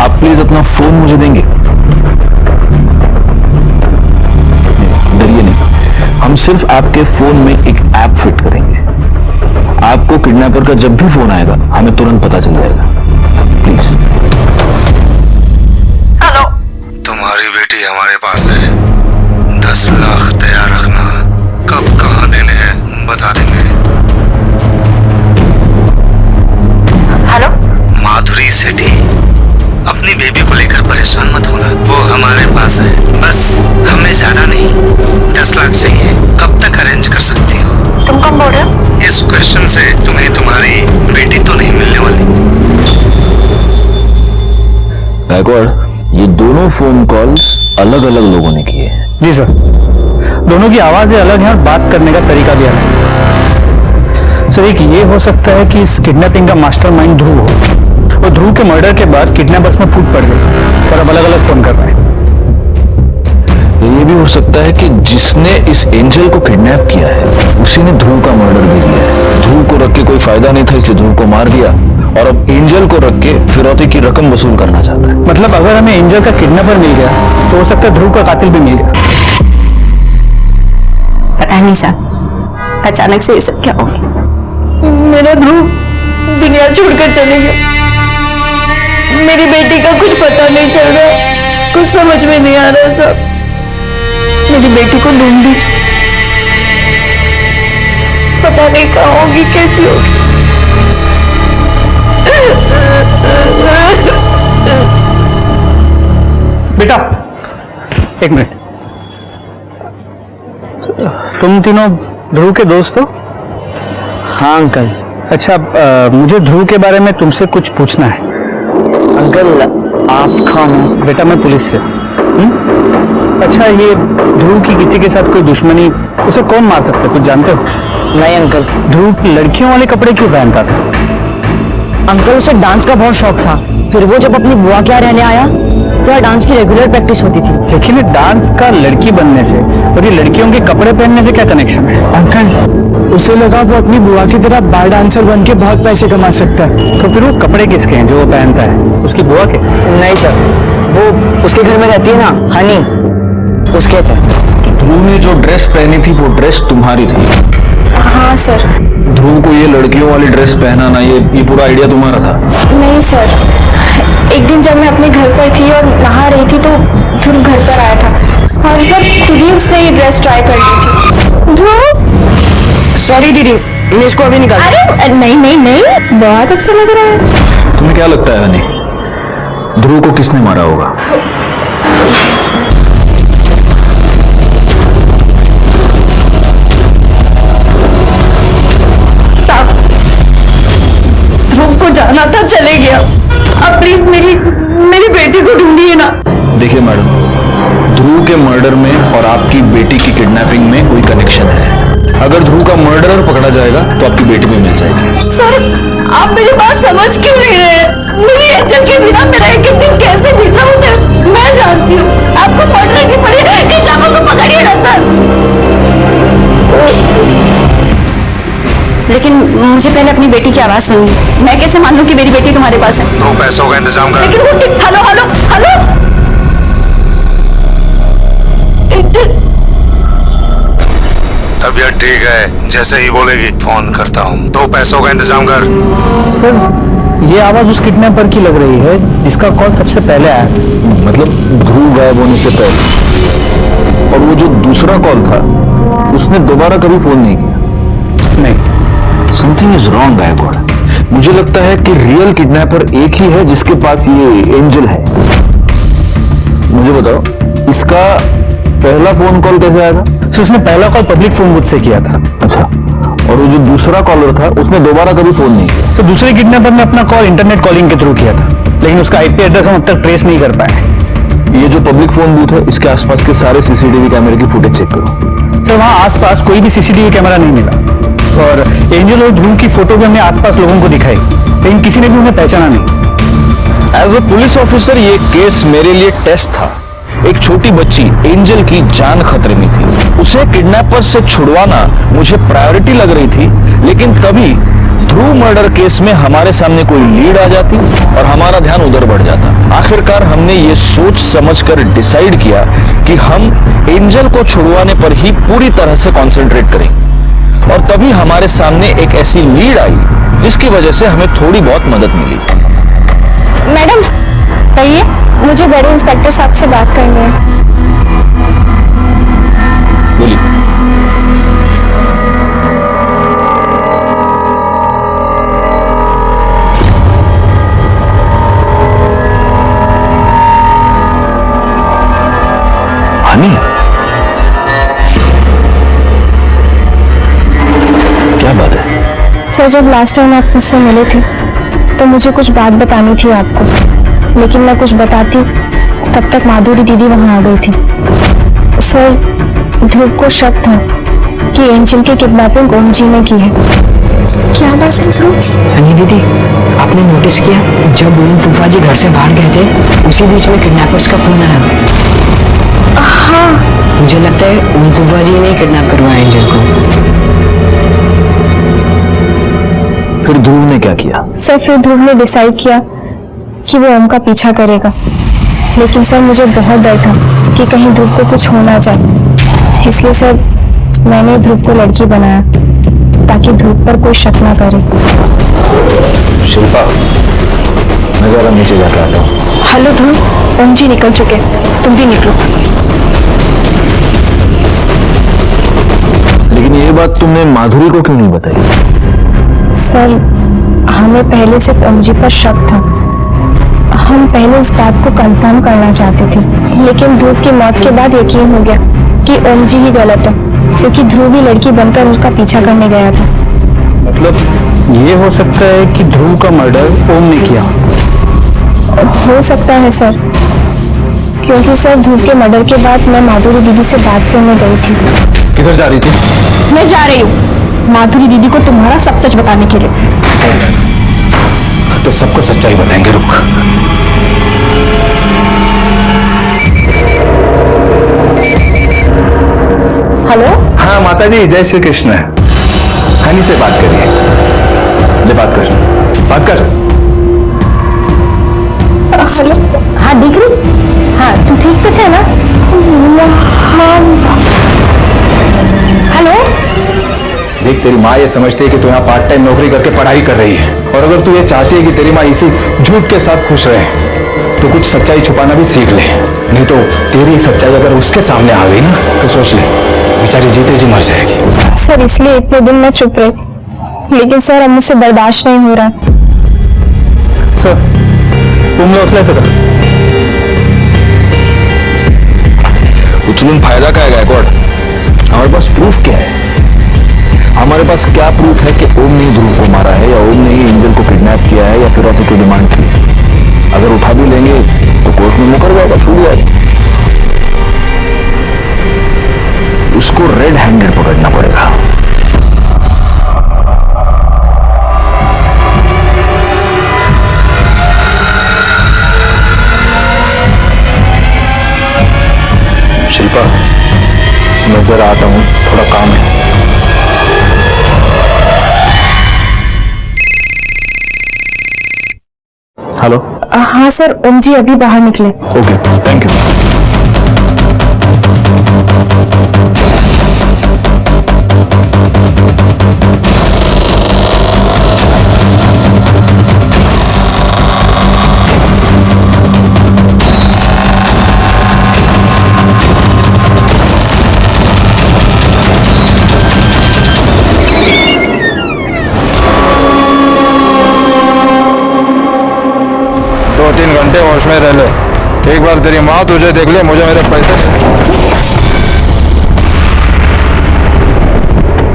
आप प्लीज अपना फोन मुझे देंगे? डरिए नहीं, हम सिर्फ आपके फोन में एक ऐप फिट करेंगे। आपको किडनैपर का जब भी फोन आएगा हमें तुरंत पता चल जाएगा। प्लीज। हेलो, तुम्हारी बेटी हमारे पास है। 10 लाख तैयार रखना, कब कहाँ देने हैं बता देंगे। हेलो, माधुरी सेठी, अपनी बेबी को लेकर परेशान मत होना, वो हमारे पास है। बस हमें ज्यादा नहीं, 10 लाख चाहिए। कब तक अरेंज कर सकती हो? तुम कौन बोल रहे हो? इस क्वेश्चन से तुम्हें तुम्हारी बेटी तो नहीं मिलने वाली। गायकवाड़, ये दोनों फोन कॉल्स अलग अलग लोगों ने किए हैं। जी सर, दोनों की आवाजें अलग हैं और बात करने का तरीका भी अलग है। सर एक ये हो सकता है कि इस किडनैपिंग का मास्टरमाइंड ध्रुव हो, और ध्रुव के मर्डर के बाद किडनैपर्स में फूट पड़ गई और अब अलग अलग फोन कर रहे हैं। ये भी हो सकता है कि जिसने इस एंजल को किडनैप किया है उसी ने ध्रुव का मर्डर भी किया है। ध्रुव को रख के कोई फायदा नहीं था इसलिए ध्रुव को मार दिया, और अब एंजल को रख के फिरौती की रकम वसूल करना चाहता है। मतलब अगर हमें एंजल का किडनैपर मिल गया तो हो सकता है ध्रुव का कातिल भी मिल गया। पता नहीं साहब, अचानक से ये सब क्या हो गया। मेरा ध्रुव दुनिया छोड़कर चले गए। मेरी बेटी का कुछ पता नहीं चल रहा, कुछ समझ में नहीं आ रहा साहब। मेरी बेटी को ढूंढ दीजिए, पता नहीं कहाँ होगी, कैसी होगी। बेटा एक मिनट, तुम तीनों ध्रुव के दोस्त हो? हाँ अंकल। अच्छा, मुझे ध्रुव के बारे में तुमसे कुछ पूछना है। अंकल आप कौन हो? बेटा मैं पुलिस से। अच्छा, ये ध्रुव की किसी के साथ कोई दुश्मनी, उसे कौन मार सकता है, कुछ जानते हो? नहीं अंकल। ध्रुव लड़कियों वाले कपड़े क्यों पहनता था? अंकल उसे डांस का बहुत शौक था, फिर वो जब अपनी बुआ के यहाँ रहने आया तो यहाँ डांस की रेगुलर प्रैक्टिस होती थी। लेकिन डांस का लड़की बनने से और ये लड़कियों के कपड़े पहनने से क्या कनेक्शन है? अंकल उसे लगा वो अपनी बुआ की तरह बार डांसर बन के बहुत पैसे कमा सकता है। तो फिर वो कपड़े किसके हैं जो वो पहनता है, उसकी बुआ के? नहीं सर, वो उसके घर में रहती है ना, हनी, उसके थे। ध्रुव ने जो ड्रेस पहनी थी वो ड्रेस तुम्हारी थी? हाँ सर। ध्रुव को ये लड़कियों वाली ड्रेस पहनाना, ये पूरा आइडिया तुम्हारा था? नहीं सर, एक दिन जब मैं अपने घर पर थी और नहा रही थी तो ध्रुव घर पर आया था और सर खुद ही उसने ये ड्रेस ट्राई कर ली थी। ध्रुव, सॉरी दीदी, मैं इसको अभी निकाल। अरे नहीं नहीं नहीं, बहुत अच्छा लग रहा है। तुम्हें क्या लगता है हनी, ध्रुव को किसने मारा होगा? ध्रुव को जाना था, चले गया। अब प्लीज मेरी बेटी को ढूंढिए ना। देखिए मैडम, ध्रुव के मर्डर में और आपकी बेटी की किडनैपिंग में कोई कनेक्शन है। अगर ध्रुव का मर्डरर पकड़ा जाएगा तो आपकी बेटी भी मिल जाएगी। सर आप मेरी बात समझ क्यों नहीं रहे? मेरी एंजल के बिना मेरा एक दिन कैसे बीता उसे मैं जानती हूँ। आपको मर्डर की पड़ी, किडनैपर को पकड़िए ना सर। लेकिन मुझे पहले अपनी बेटी की आवाज सुननी। मैं कैसे मान लूं कि मेरी बेटी तुम्हारे पास है? 2 पैसों का इंतजाम कर। लेकिन वो हेलो हेलो हेलो, तबीयत ठीक है, जैसे ही बोलेगी फोन करता हूँ। 2 पैसों का इंतजाम कर। सर ये आवाज उस किडनैपर की लग रही है जिसका कॉल सबसे पहले आया। मतलब ध्रुव गायब होने से पहले। और वो जो दूसरा कॉल था उसने दोबारा कभी फोन नहीं किया? नहीं। Something is wrong Gaikwad. मुझे लगता है कि रियल किडनैपर एक ही है जिसके पास ये एंजल है। मुझे बताओ, इसका पहला फोन कॉल कैसे आया था? तो उसने पहला कॉल पब्लिक फोन बुथ से किया था। अच्छा, और वो जो दूसरा कॉलर था उसने दोबारा कभी फोन नहीं किया? तो दूसरे किडनैपर ने अपना कॉल इंटरनेट कॉलिंग के थ्रू किया था, लेकिन उसका आईपी एड्रेस हम अब तक ट्रेस नहीं कर पाए। ये जो पब्लिक फोन बूथ है इसके आसपास के सारे सीसीटीवी कैमरे की फुटेज चेक करो। सर वहाँ आसपास कोई भी सीसीटीवी कैमरा नहीं मिला, और एंजल और ध्रुव की फोटो भी हमने आसपास लोगों को दिखाई, लेकिन किसी ने भी उन्हें पहचाना नहीं। एज ए पुलिस ऑफिसर ये केस मेरे लिए टेस्ट था। एक छोटी बच्ची एंजल की जान खतरे में थी, उसे किडनैपर से छुड़वाना मुझे प्रायोरिटी लग रही थी, लेकिन तभी ध्रुव मर्डर केस में हमारे सामने कोई लीड आ जाती और हमारा ध्यान उधर बढ़ जाता। आखिरकार हमने ये सोच समझकर डिसाइड किया कि हम एंजल को छुड़वाने पर ही पूरी तरह से कंसंट्रेट करेंगे, और तभी हमारे सामने एक ऐसी लीड आई जिसकी वजह से हमें थोड़ी बहुत मदद मिली। मैडम कहिए, मुझे बड़े इंस्पेक्टर साहब से बात करनी है। बोलिए। हनी, क्या बात है? सर जब लास्ट टाइम आप मुझसे मिले थे तो मुझे कुछ बात बतानी थी आपको, लेकिन मैं कुछ बताती तब तक माधुरी दीदी वहां आ गई थी। सर ध्रुव को शक था कि एंजल की किडनैपिंग ओम जी ने की है। क्या बात है ध्रुव? हनी दीदी, आपने नोटिस किया जब ओम फूफा जी घर से बाहर गए थे उसी बीच में किडनैपर्स का फोन आया? हाँ, मुझे लगता है ओम फूफा जी ने किडनैप करवाया एंजल को। फिर ध्रुव ने क्या किया? सर फिर ध्रुव ने डिसाइड किया कि वो ओम का पीछा करेगा, लेकिन सर मुझे बहुत डर था कि कहीं ध्रुव को कुछ हो ना जाए, इसलिए सर मैंने ध्रुव को लड़की बनाया ताकि ध्रुव पर कोई शक ना करे। शिल्पा, मैं जरा नीचे जाकर आता हूँ। हेलो ध्रुव, ओम जी निकल चुके, तुम भी निकलो। लेकिन ये बात तुमने माधुरी को क्यों नहीं बताई? सर हमें पहले सिर्फ ओम जी पर शक था, हम पहले इस बात को कंफर्म करना चाहते थे, लेकिन ध्रुव की मौत के बाद यकीन हो गया कि ओम जी ही गलत है, क्योंकि ध्रुव ही लड़की बनकर उसका पीछा करने गया था। मतलब ये हो सकता है कि ध्रुव का मर्डर ओम ने किया? हो सकता है सर, क्योंकि सर ध्रुव के मर्डर के बाद मैं माधुरी दीदी से बात करने गई थी। किधर जा रही थी? मैं जा रही हूँ माधुरी दीदी को तुम्हारा सब सच बताने के लिए। तो सबको सच्चाई बताएंगे, रुक। हेलो। हाँ माता जी, जय श्री कृष्ण। हनी से बात करिए। ले बात कर, बात कर। हेलो। हाँ डिग्री, हाँ तू ठीक तो है ना? हेलो। देख, तेरी माँ ये समझती है कि तू यहाँ पार्ट टाइम नौकरी करके पढ़ाई कर रही है, और अगर तू ये चाहती है कि तेरी माँ इसी झूठ के साथ खुश रहे तो कुछ सच्चाई छुपाना भी सीख ले, नहीं तो तेरी सच्चाई अगर उसके सामने आ गई ना तो सोच ले, बेचारी जीते जी मर जाएगी। सर इसलिए इतने दिन मैं चुप रही, लेकिन सर अब मुझसे बर्दाश्त नहीं हो रहा। सर तुम लोग उसले सर उचलून फायदा क्या है गायकवाड़? हमारे पास प्रूफ क्या है? हमारे पास क्या प्रूफ है कि ओम ने ध्रुव को मारा है, या ओम ने ही एंजल को किडनैप किया है, या फिर ऐसी कोई डिमांड की? अगर उठा भी लेंगे तो कोर्ट में मुकर जाएगा, छूट जाएगा। उसको रेड हैंडेड पकड़ना पड़ेगा। शिल्पा, मैं जरा आता हूँ, थोड़ा काम है। हेलो। हाँ सर, ओम जी अभी बाहर निकले। Okay, thank you. घंटे होश में रह ले। एक बार तेरी माँ तुझे देख ले, मुझे मेरे पैसे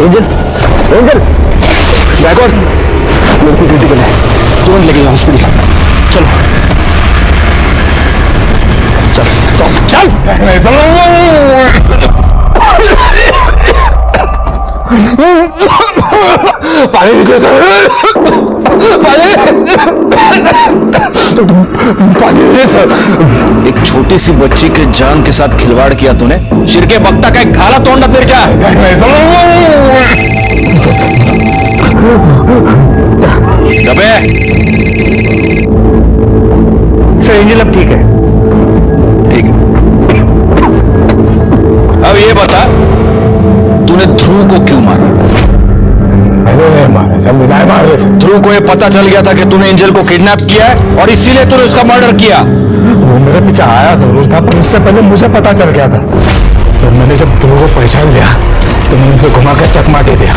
एंजल, एंजल, बैकवर्ड, लड़की क्रिटिकल है, तुरंत लेके जाओ हॉस्पिटल। चलो चल चल चल। पानी नीचे सर, पानी नीचे सर। एक छोटी सी बच्ची के जान के साथ खिलवाड़ किया तूने। सिर के बख्ता का एक खाला तोड़ना फिर जा। दबे सर, एंजल अब ठीक है। ठीक है, अब ये बता तूने ध्रुव को क्यों मारा? मैंने मारा सब, बिना मारे से। ध्रुव को ये पता चल गया था कि तूने एंजल को किडनैप किया है और इसीलिए तूने उसका मर्डर किया। वो मेरे पीछे आया जरूर था, पर उससे पहले मुझे पता चल गया था। जब मैंने ध्रुव को पहचान लिया तो मैंने उसे घुमा कर चकमा दे दिया।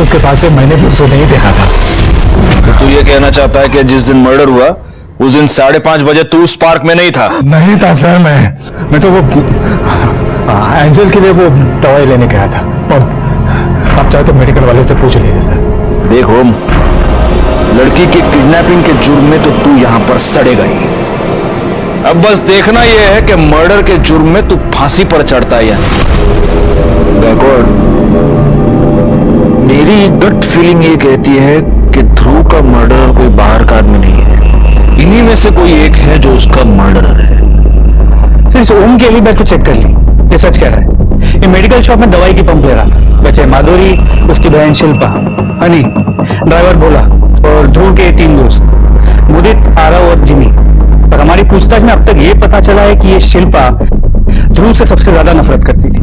उसके बाद से मैंने भी उसे नहीं देखा था। तो तू ये कहना चाहता है कि जिस दिन मर्डर हुआ उस दिन 5:30 बजे तू उस पार्क में नहीं था? नहीं था सर, मैं तो वो एंजल के लिए वो दवाई लेने गया था। और आप चाहे तो मेडिकल वाले से पूछ लीजिए सर। देखो, लड़की की किडनैपिंग के जुर्म में तो तू यहां पर सड़ेगा ही। अब बस देखना यह है कि मर्डर के जुर्म में तू फांसी पर चढ़ता है या नहीं। मेरी गट फीलिंग ये कहती है कि ध्रुव का मर्डरर कोई बाहर का आदमी नहीं है, इन्हीं में से कोई एक है जो उसका मर्डरर है। इस ओम के लिए बैग को चेक कर ली, ये सच कह रहा है। ये मेडिकल शॉप में दवाई की पंप ले रहा था। बचे माधुरी, उसकी बहन शिल्पा, हनी, ड्राइवर भोला और ध्रुव के 3 दोस्त मुदित, आरव और जिमी। पर हमारी पूछताछ में अब तक ये पता चला है कि ये शिल्पा ध्रुव से सबसे ज्यादा नफरत करती थी।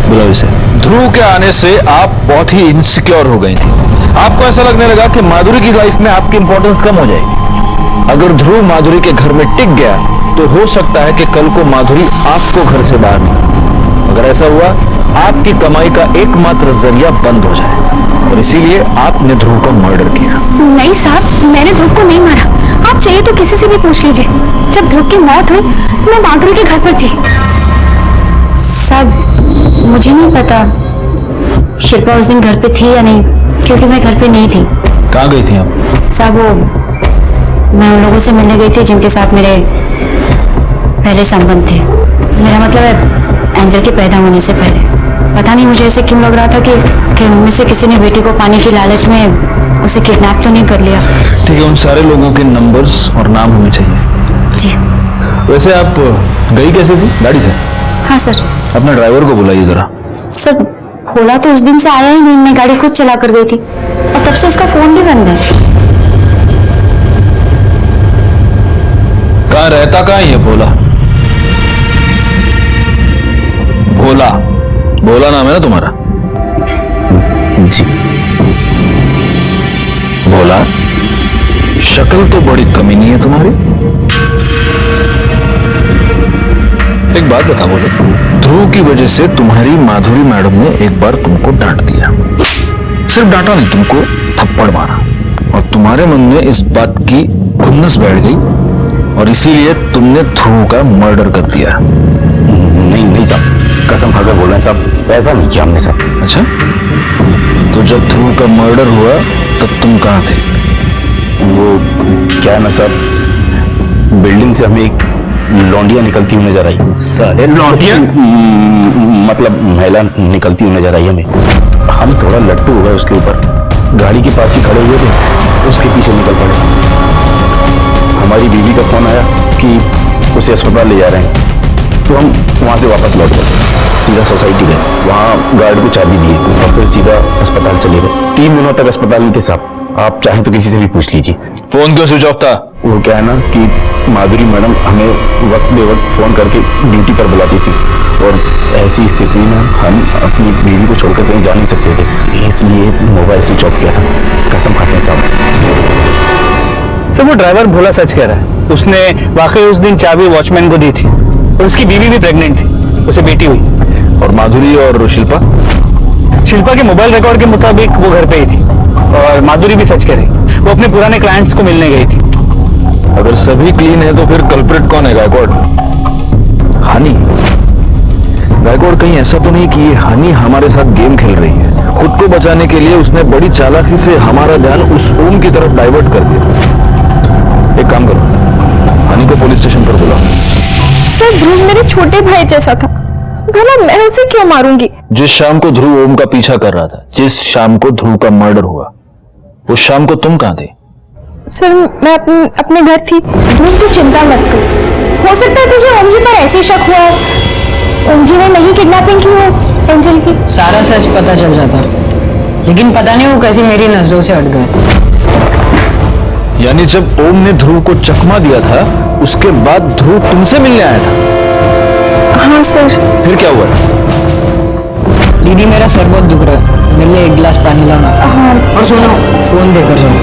बुलाओ इसे। ध्रुव के आने से आप बहुत ही इनसिक्योर हो गई थी। आपको ऐसा लगने लगा कि माधुरी की लाइफ में आपकी इंपॉर्टेंस कम हो जाएगी। अगर ध्रुव माधुरी के घर में टिक गया तो हो सकता है कि कल को माधुरी आपको घर से बाहर निकाले। अगर ऐसा हुआ, आपकी कमाई का एकमात्र जरिया बंद हो जाए और इसीलिए आपने ध्रुव का मर्डर किया। नहीं साहब, मैंने ध्रुव को नहीं मारा। आप चाहिए तो किसी से भी पूछ लीजिए। जब ध्रुव की मौत हुई मैं माधुरी के घर पर थी। साहब, मुझे नहीं पता शिल्पा उस दिन घर पे थी या नहीं, क्योंकि मैं घर पे नहीं थी। कहाँ गई थी आप? साहब, वो मैं उन लोगों से मिलने गई थी जिनके साथ मेरे पहले संबंध थे। मेरा मतलब है एंजल के पैदा होने से पहले। पता नहीं मुझे ऐसे क्यों लग रहा था कि उनमें से किसी ने बेटी को पाने की लालच में उसे किडनैप तो नहीं कर लिया। ठीक है, उन सारे लोगों के नंबर्स और नाम हमें चाहिए। जी। वैसे आप गई कैसे थी? गाड़ी से? हाँ सर। अपने ड्राइवर को बुलाइए जरा। सर, भोला तो उस दिन से आया ही नहीं। मैं गाड़ी खुद चला कर गई थी और तब से उसका फोन भी बंद है। कहाँ रहता, कहाँ है भोला? भोला, भोला नाम है ना तुम्हारा? जी। भोला, शक्ल तो बड़ी कमीनी है तुम्हारी। एक बात बता बोलो, ध्रुव की वजह से तुम्हारी माधुरी मैडम ने एक बार तुमको डांट दिया। सिर्फ डांटा नहीं, तुमको थप्पड़ मारा और तुम्हारे मन में इस बात की खुन्नस बैठ गई और इसीलिए तुमने ध्रुव का मर्डर कर दिया। नहीं साहब, कसम खाकर बोल रहे हैं साहब, ऐसा नहीं किया हमने साहब। अच्छा, तो जब ध्रुव का मर्डर हुआ तब तुम कहाँ थे? वो क्या है ना साहब, बिल्डिंग से हमें एक लौंडिया निकलती हुई नजर आई। साले लौंडिया? मतलब महिला निकलती हुई नजर आई हमें। हम थोड़ा लट्टू हो गए उसके ऊपर, गाड़ी के पास ही खड़े हुए थे, उसके पीछे निकल पड़े। हमारी बीवी का फोन आया कि उसे अस्पताल ले जा रहे हैं, तो हम वहाँ से वापस लौट गए, सीधा सोसाइटी गए, वहाँ गार्ड को चाबी दी और फिर सीधा अस्पताल चले गए। 3 दिनों तक अस्पताल में थे साहब। आप चाहें तो किसी से भी पूछ लीजिए। फोन क्यों स्विच ऑफ था? वो क्या है ना कि माधुरी मैडम हमें वक्त बे वक्त फोन करके ड्यूटी पर बुलाती थी और ऐसी स्थिति में हम अपनी बीवी को छोड़कर कहीं जा नहीं सकते थे, इसलिए मोबाइल स्विच ऑफ किया था। कसम खाते हैं साहब। सर, वो ड्राइवर भोला सच कह रहा है। उसने वाकई उस दिन चाबी वॉचमैन को दी थी और उसकी बीवी भी प्रेग्नेंट थी, उसे बेटी हुई। और माधुरी और शिल्पा? शिल्पा के मोबाइल रिकॉर्ड के मुताबिक वो घर पे ही थी और माधुरी भी सच कह रही, वो अपने पुराने क्लाइंट्स को मिलने गई थी। अगर सभी क्लीन है तो फिर कल्प्रिट कौन है गायकवाड़? हनी? गायकवाड़ कहीं ऐसा तो नहीं कि ये हनी हमारे साथ गेम खेल रही है? खुद को बचाने के लिए उसने बड़ी चालाकी से हमारा ध्यान उस ओम की तरफ डाइवर्ट कर दिया। एक काम करो, हनी को पुलिस स्टेशन पर बुलाओ। सर ध्रुव मेरे छोटे भाई जैसा था, भला मैं उसे क्यों मारूंगी? जिस शाम को ध्रुव ओम का पीछा कर रहा था, जिस शाम को ध्रुव का मर्डर हुआ, उस शाम को तुम कहां थे? सर मैं अपने घर थी। ध्रुव तू चिंता मत कर, हो सकता है तुझे ओम जी पर ऐसे शक हुआ हो, ओम जी ने नहीं किडनैपिंग की हो एंजल की। सारा सच पता चल जाता, लेकिन पता नहीं वो कैसे मेरी नजरों से हट गए। यानी जब ओम ने ध्रुव को चकमा दिया था, उसके बाद ध्रुव तुमसे मिलने आया था? हाँ सर। फिर क्या हुआ? दीदी मेरा सर बहुत दुख रहा है, मेरे लिए एक गिलास पानी लाना। हाँ। और सुनो, फोन देकर जाओ।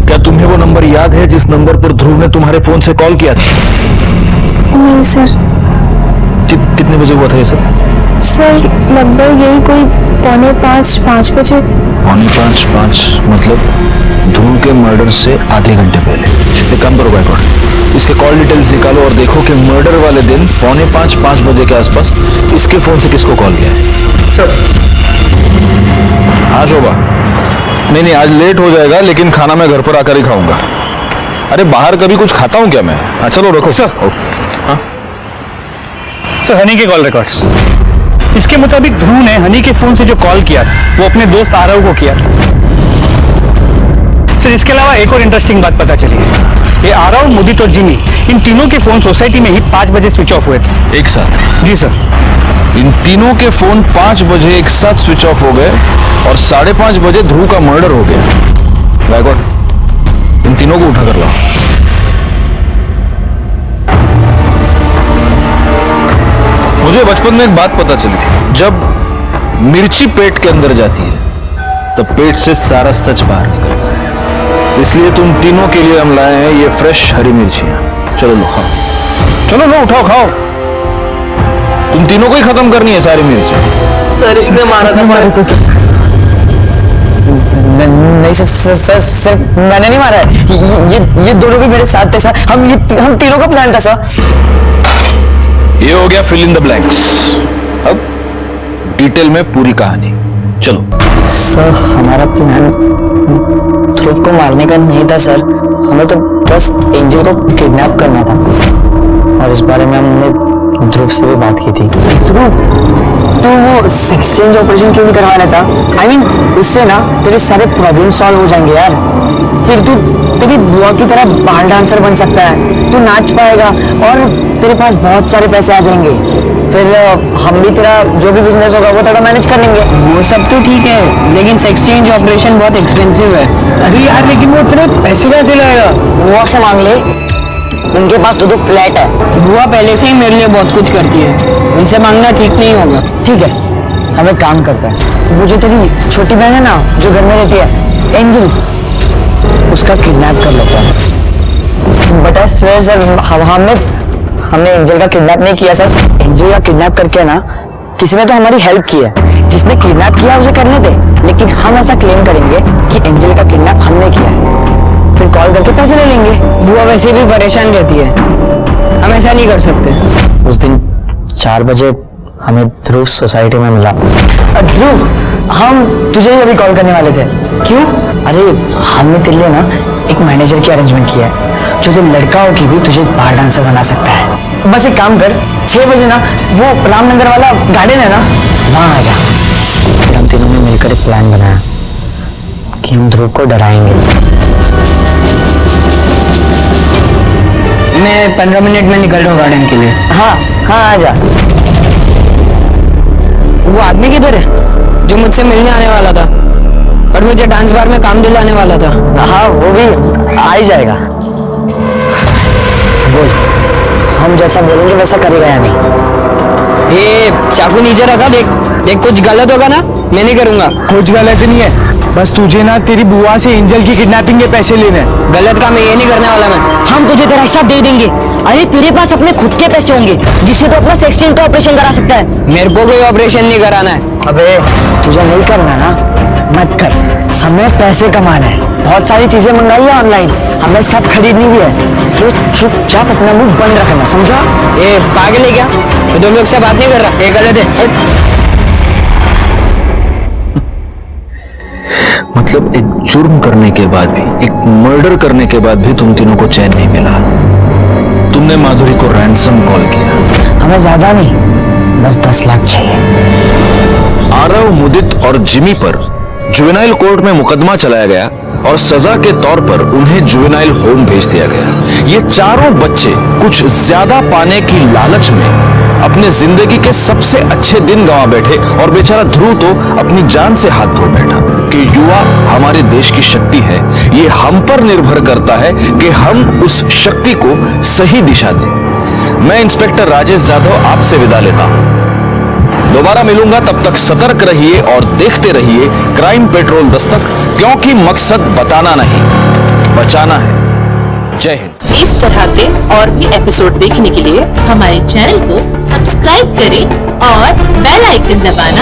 क्या तुम्हें वो नंबर याद है जिस नंबर पर ध्रुव ने तुम्हारे फोन से कॉल किया था? नहीं सर। कितने बजे हुआ था ये सब? सर लगभग यही कोई 4:45 बजे। 4:45 मतलब ध्रुव के मर्डर से आधे घंटे पहले। एक काम करो गायकवाड़, इसके कॉल डिटेल्स निकालो और देखो कि मर्डर वाले दिन 4:45 बजे के आसपास इसके फोन से किसको कॉल किया है। सर। हाँ शोभा, नहीं आज लेट हो जाएगा, लेकिन खाना मैं घर पर आकर ही खाऊंगा। अरे बाहर कभी कुछ खाता हूँ क्या मैं? हाँ चलो रखो सर। हाँ सर हनी के कॉल रिकॉर्ड्स, इसके मुताबिक ध्रुव ने हनी के फोन से जो कॉल किया वो अपने दोस्त आरव को किया। सर इसके अलावा एक और इंटरेस्टिंग बात पता चली है, ये आरव, मुदित और जिमी, इन तीनों के फोन सोसाइटी में ही 5 बजे स्विच ऑफ हुए थे। एक साथ? जी सर। इन तीनों के फोन 5 बजे एक साथ स्विच ऑफ हो गए और 5:30 बजे ध्रुव का मर्डर हो गया। गायकवाड़, इन तीनों को उठा कर लाओ। मुझे बचपन में एक बात पता चली थी, जब मिर्ची पेट के अंदर जाती है तो पेट से सारा सच बाहर निकलता है। इसलिए तुम तीनों के लिए हम लाए हैं ये फ्रेश हरी मिर्चियां। चलो लो खाओ। चलो लो उठाओ खाओ। तुम तीनों को ही खत्म करनी है सारी मिर्च। सर इसने मारा था सर। नहीं सर, सिर्फ मैंने नहीं मारा है, ये दोनों भी मेरे साथ थे सर। हम तीनों का प्लान था सर। ये हो गया फिल इन द ब्लैंक्स। अब डिटेल में पूरी कहानी। चलो सर हमारा प्लान ध्रुव को मारने का नहीं था सर, हमें तो बस एंजल को किडनैप करना था, और इस बारे में हमने ध्रुव से भी बात की थी। ध्रुव तो वो सेक्स चेंज ऑपरेशन क्यों नहीं करवाना था? I mean, उससे ना तेरे सारे प्रॉब्लम सॉल्व हो जाएंगे यार। फिर तू तेरी बुआ की तरह बाल डांसर बन सकता है, तू नाच पाएगा और तेरे पास बहुत सारे पैसे आ जाएंगे। फिर हम भी तेरा जो भी बिजनेस होगा वो तेरा मैनेज कर लेंगे। वो सब तो ठीक है, लेकिन सेक्स चेंज ऑपरेशन बहुत एक्सपेंसिव है। अरे यार लेकिन वो इतने पैसे कैसे लाएगा? बुआ से मांग ले, उनके पास तो फ्लैट है। बुआ पहले से ही मेरे लिए बहुत कुछ करती है, उनसे मांगना ठीक नहीं होगा। ठीक है, हम एक काम करते हैं, वो जो तेरी छोटी बहन है ना जो घर में रहती है, एंजल, उसका किडनैप कर लेते हैं। बट आई स्वेयर सर, हमने एंजल का किडनैप नहीं किया सर। एंजल का किडनैप करके ना किसी ने तो हमारी हेल्प की है। जिसने किडनैप किया उसे करने दे, लेकिन हम ऐसा क्लेम करेंगे कि एंजल का किडनैप हमने किया, फिर कॉल करके पैसे ले लेंगे। बुआ वैसे भी परेशान रहती है, हम ऐसा नहीं कर सकते। उस दिन 4 बजे हमें ध्रुव सोसाइटी में मिला। ध्रुव, हम तुझे ही अभी कॉल करने वाले थे। क्यों? अरे हमने तेरे लिए ना एक मैनेजर की अरेंजमेंट किया है, जो तो लड़काओं की भी तुझे बार डांसर बना सकता है। बस एक काम कर, 6 बजे ना वो रामनगर वाला गार्डन है ना, वहां आ जा। फिर हम तीनों ने मिलकर एक प्लान बनाया कि हम ध्रुव को डराएंगे। मैं 15 मिनट में निकल रहा हूँ गार्डन के लिए। हाँ हाँ आ जा। वो आदमी किधर है जो मुझसे मिलने आने वाला था और मुझे डांस बार में काम दिलाने वाला था? हाँ वो भी आ ही जाएगा। बोल, हम जैसा बोलेंगे वैसा करेगा या नहीं? ये चाकू नीचे रखा, देख देख, कुछ गलत होगा ना मैं नहीं करूंगा। कुछ गलत नहीं है, बस तुझे ना तेरी बुआ से एंजल की किडनैपिंग के पैसे लेने हैं। गलत काम ये नहीं करने वाला मैं। हम तुझे तेरा हिस्सा दे देंगे। अरे तेरे पास अपने खुद के पैसे होंगे जिससे तो अपना सेक्स चेंज का ऑपरेशन करा सकता है। मेरे को कोई ऑपरेशन नहीं कराना है। अबे तुझे नहीं करना ना, मत कर। हमें पैसे कमाना है, बहुत सारी चीजें मंगाई है ऑनलाइन, हमें सब खरीदनी भी है, इसलिए चुपचाप अपना मुंह बंद रखना, समझा? ए पागल है क्या? मैं तुम लोग से बात नहीं कर रहा, ये गलत है। मतलब एक जुर्म करने के बाद भी, एक मर्डर करने के बाद भी तुम तीनों को चैन नहीं मिला। तुमने माधुरी को रैंसम कॉल किया। हमें ज्यादा नहीं, बस 10 लाख चाहिए। आरव, मुदित और जिमी पर जुवेनाइल कोर्ट में मुकदमा चलाया गया और सजा के तौर पर उन्हें जुवेनाइल होम भेज दिया गया। ये चारों बच्चे कुछ ज्यादा पाने की लालच में अपने जिंदगी के सबसे अच्छे दिन गंवा बैठे और बेचारा ध्रुव तो अपनी जान से हाथ धो बैठा। कि युवा हमारे देश की शक्ति है, ये हम पर निर्भर करता है कि हम उस शक्ति को सही दिशा दें। मैं इंस्पेक्टर राजेश यादव आपसे विदा लेता हूं। दोबारा मिलूंगा, तब तक सतर्क रहिए और देखते रहिए क्राइम पेट्रोल दस्तक, क्योंकि मकसद बताना नहीं, बचाना है। जय हिंद। इस तरह के और भी एपिसोड देखने के लिए हमारे चैनल को सब्सक्राइब करें और बेल आइकन दबाना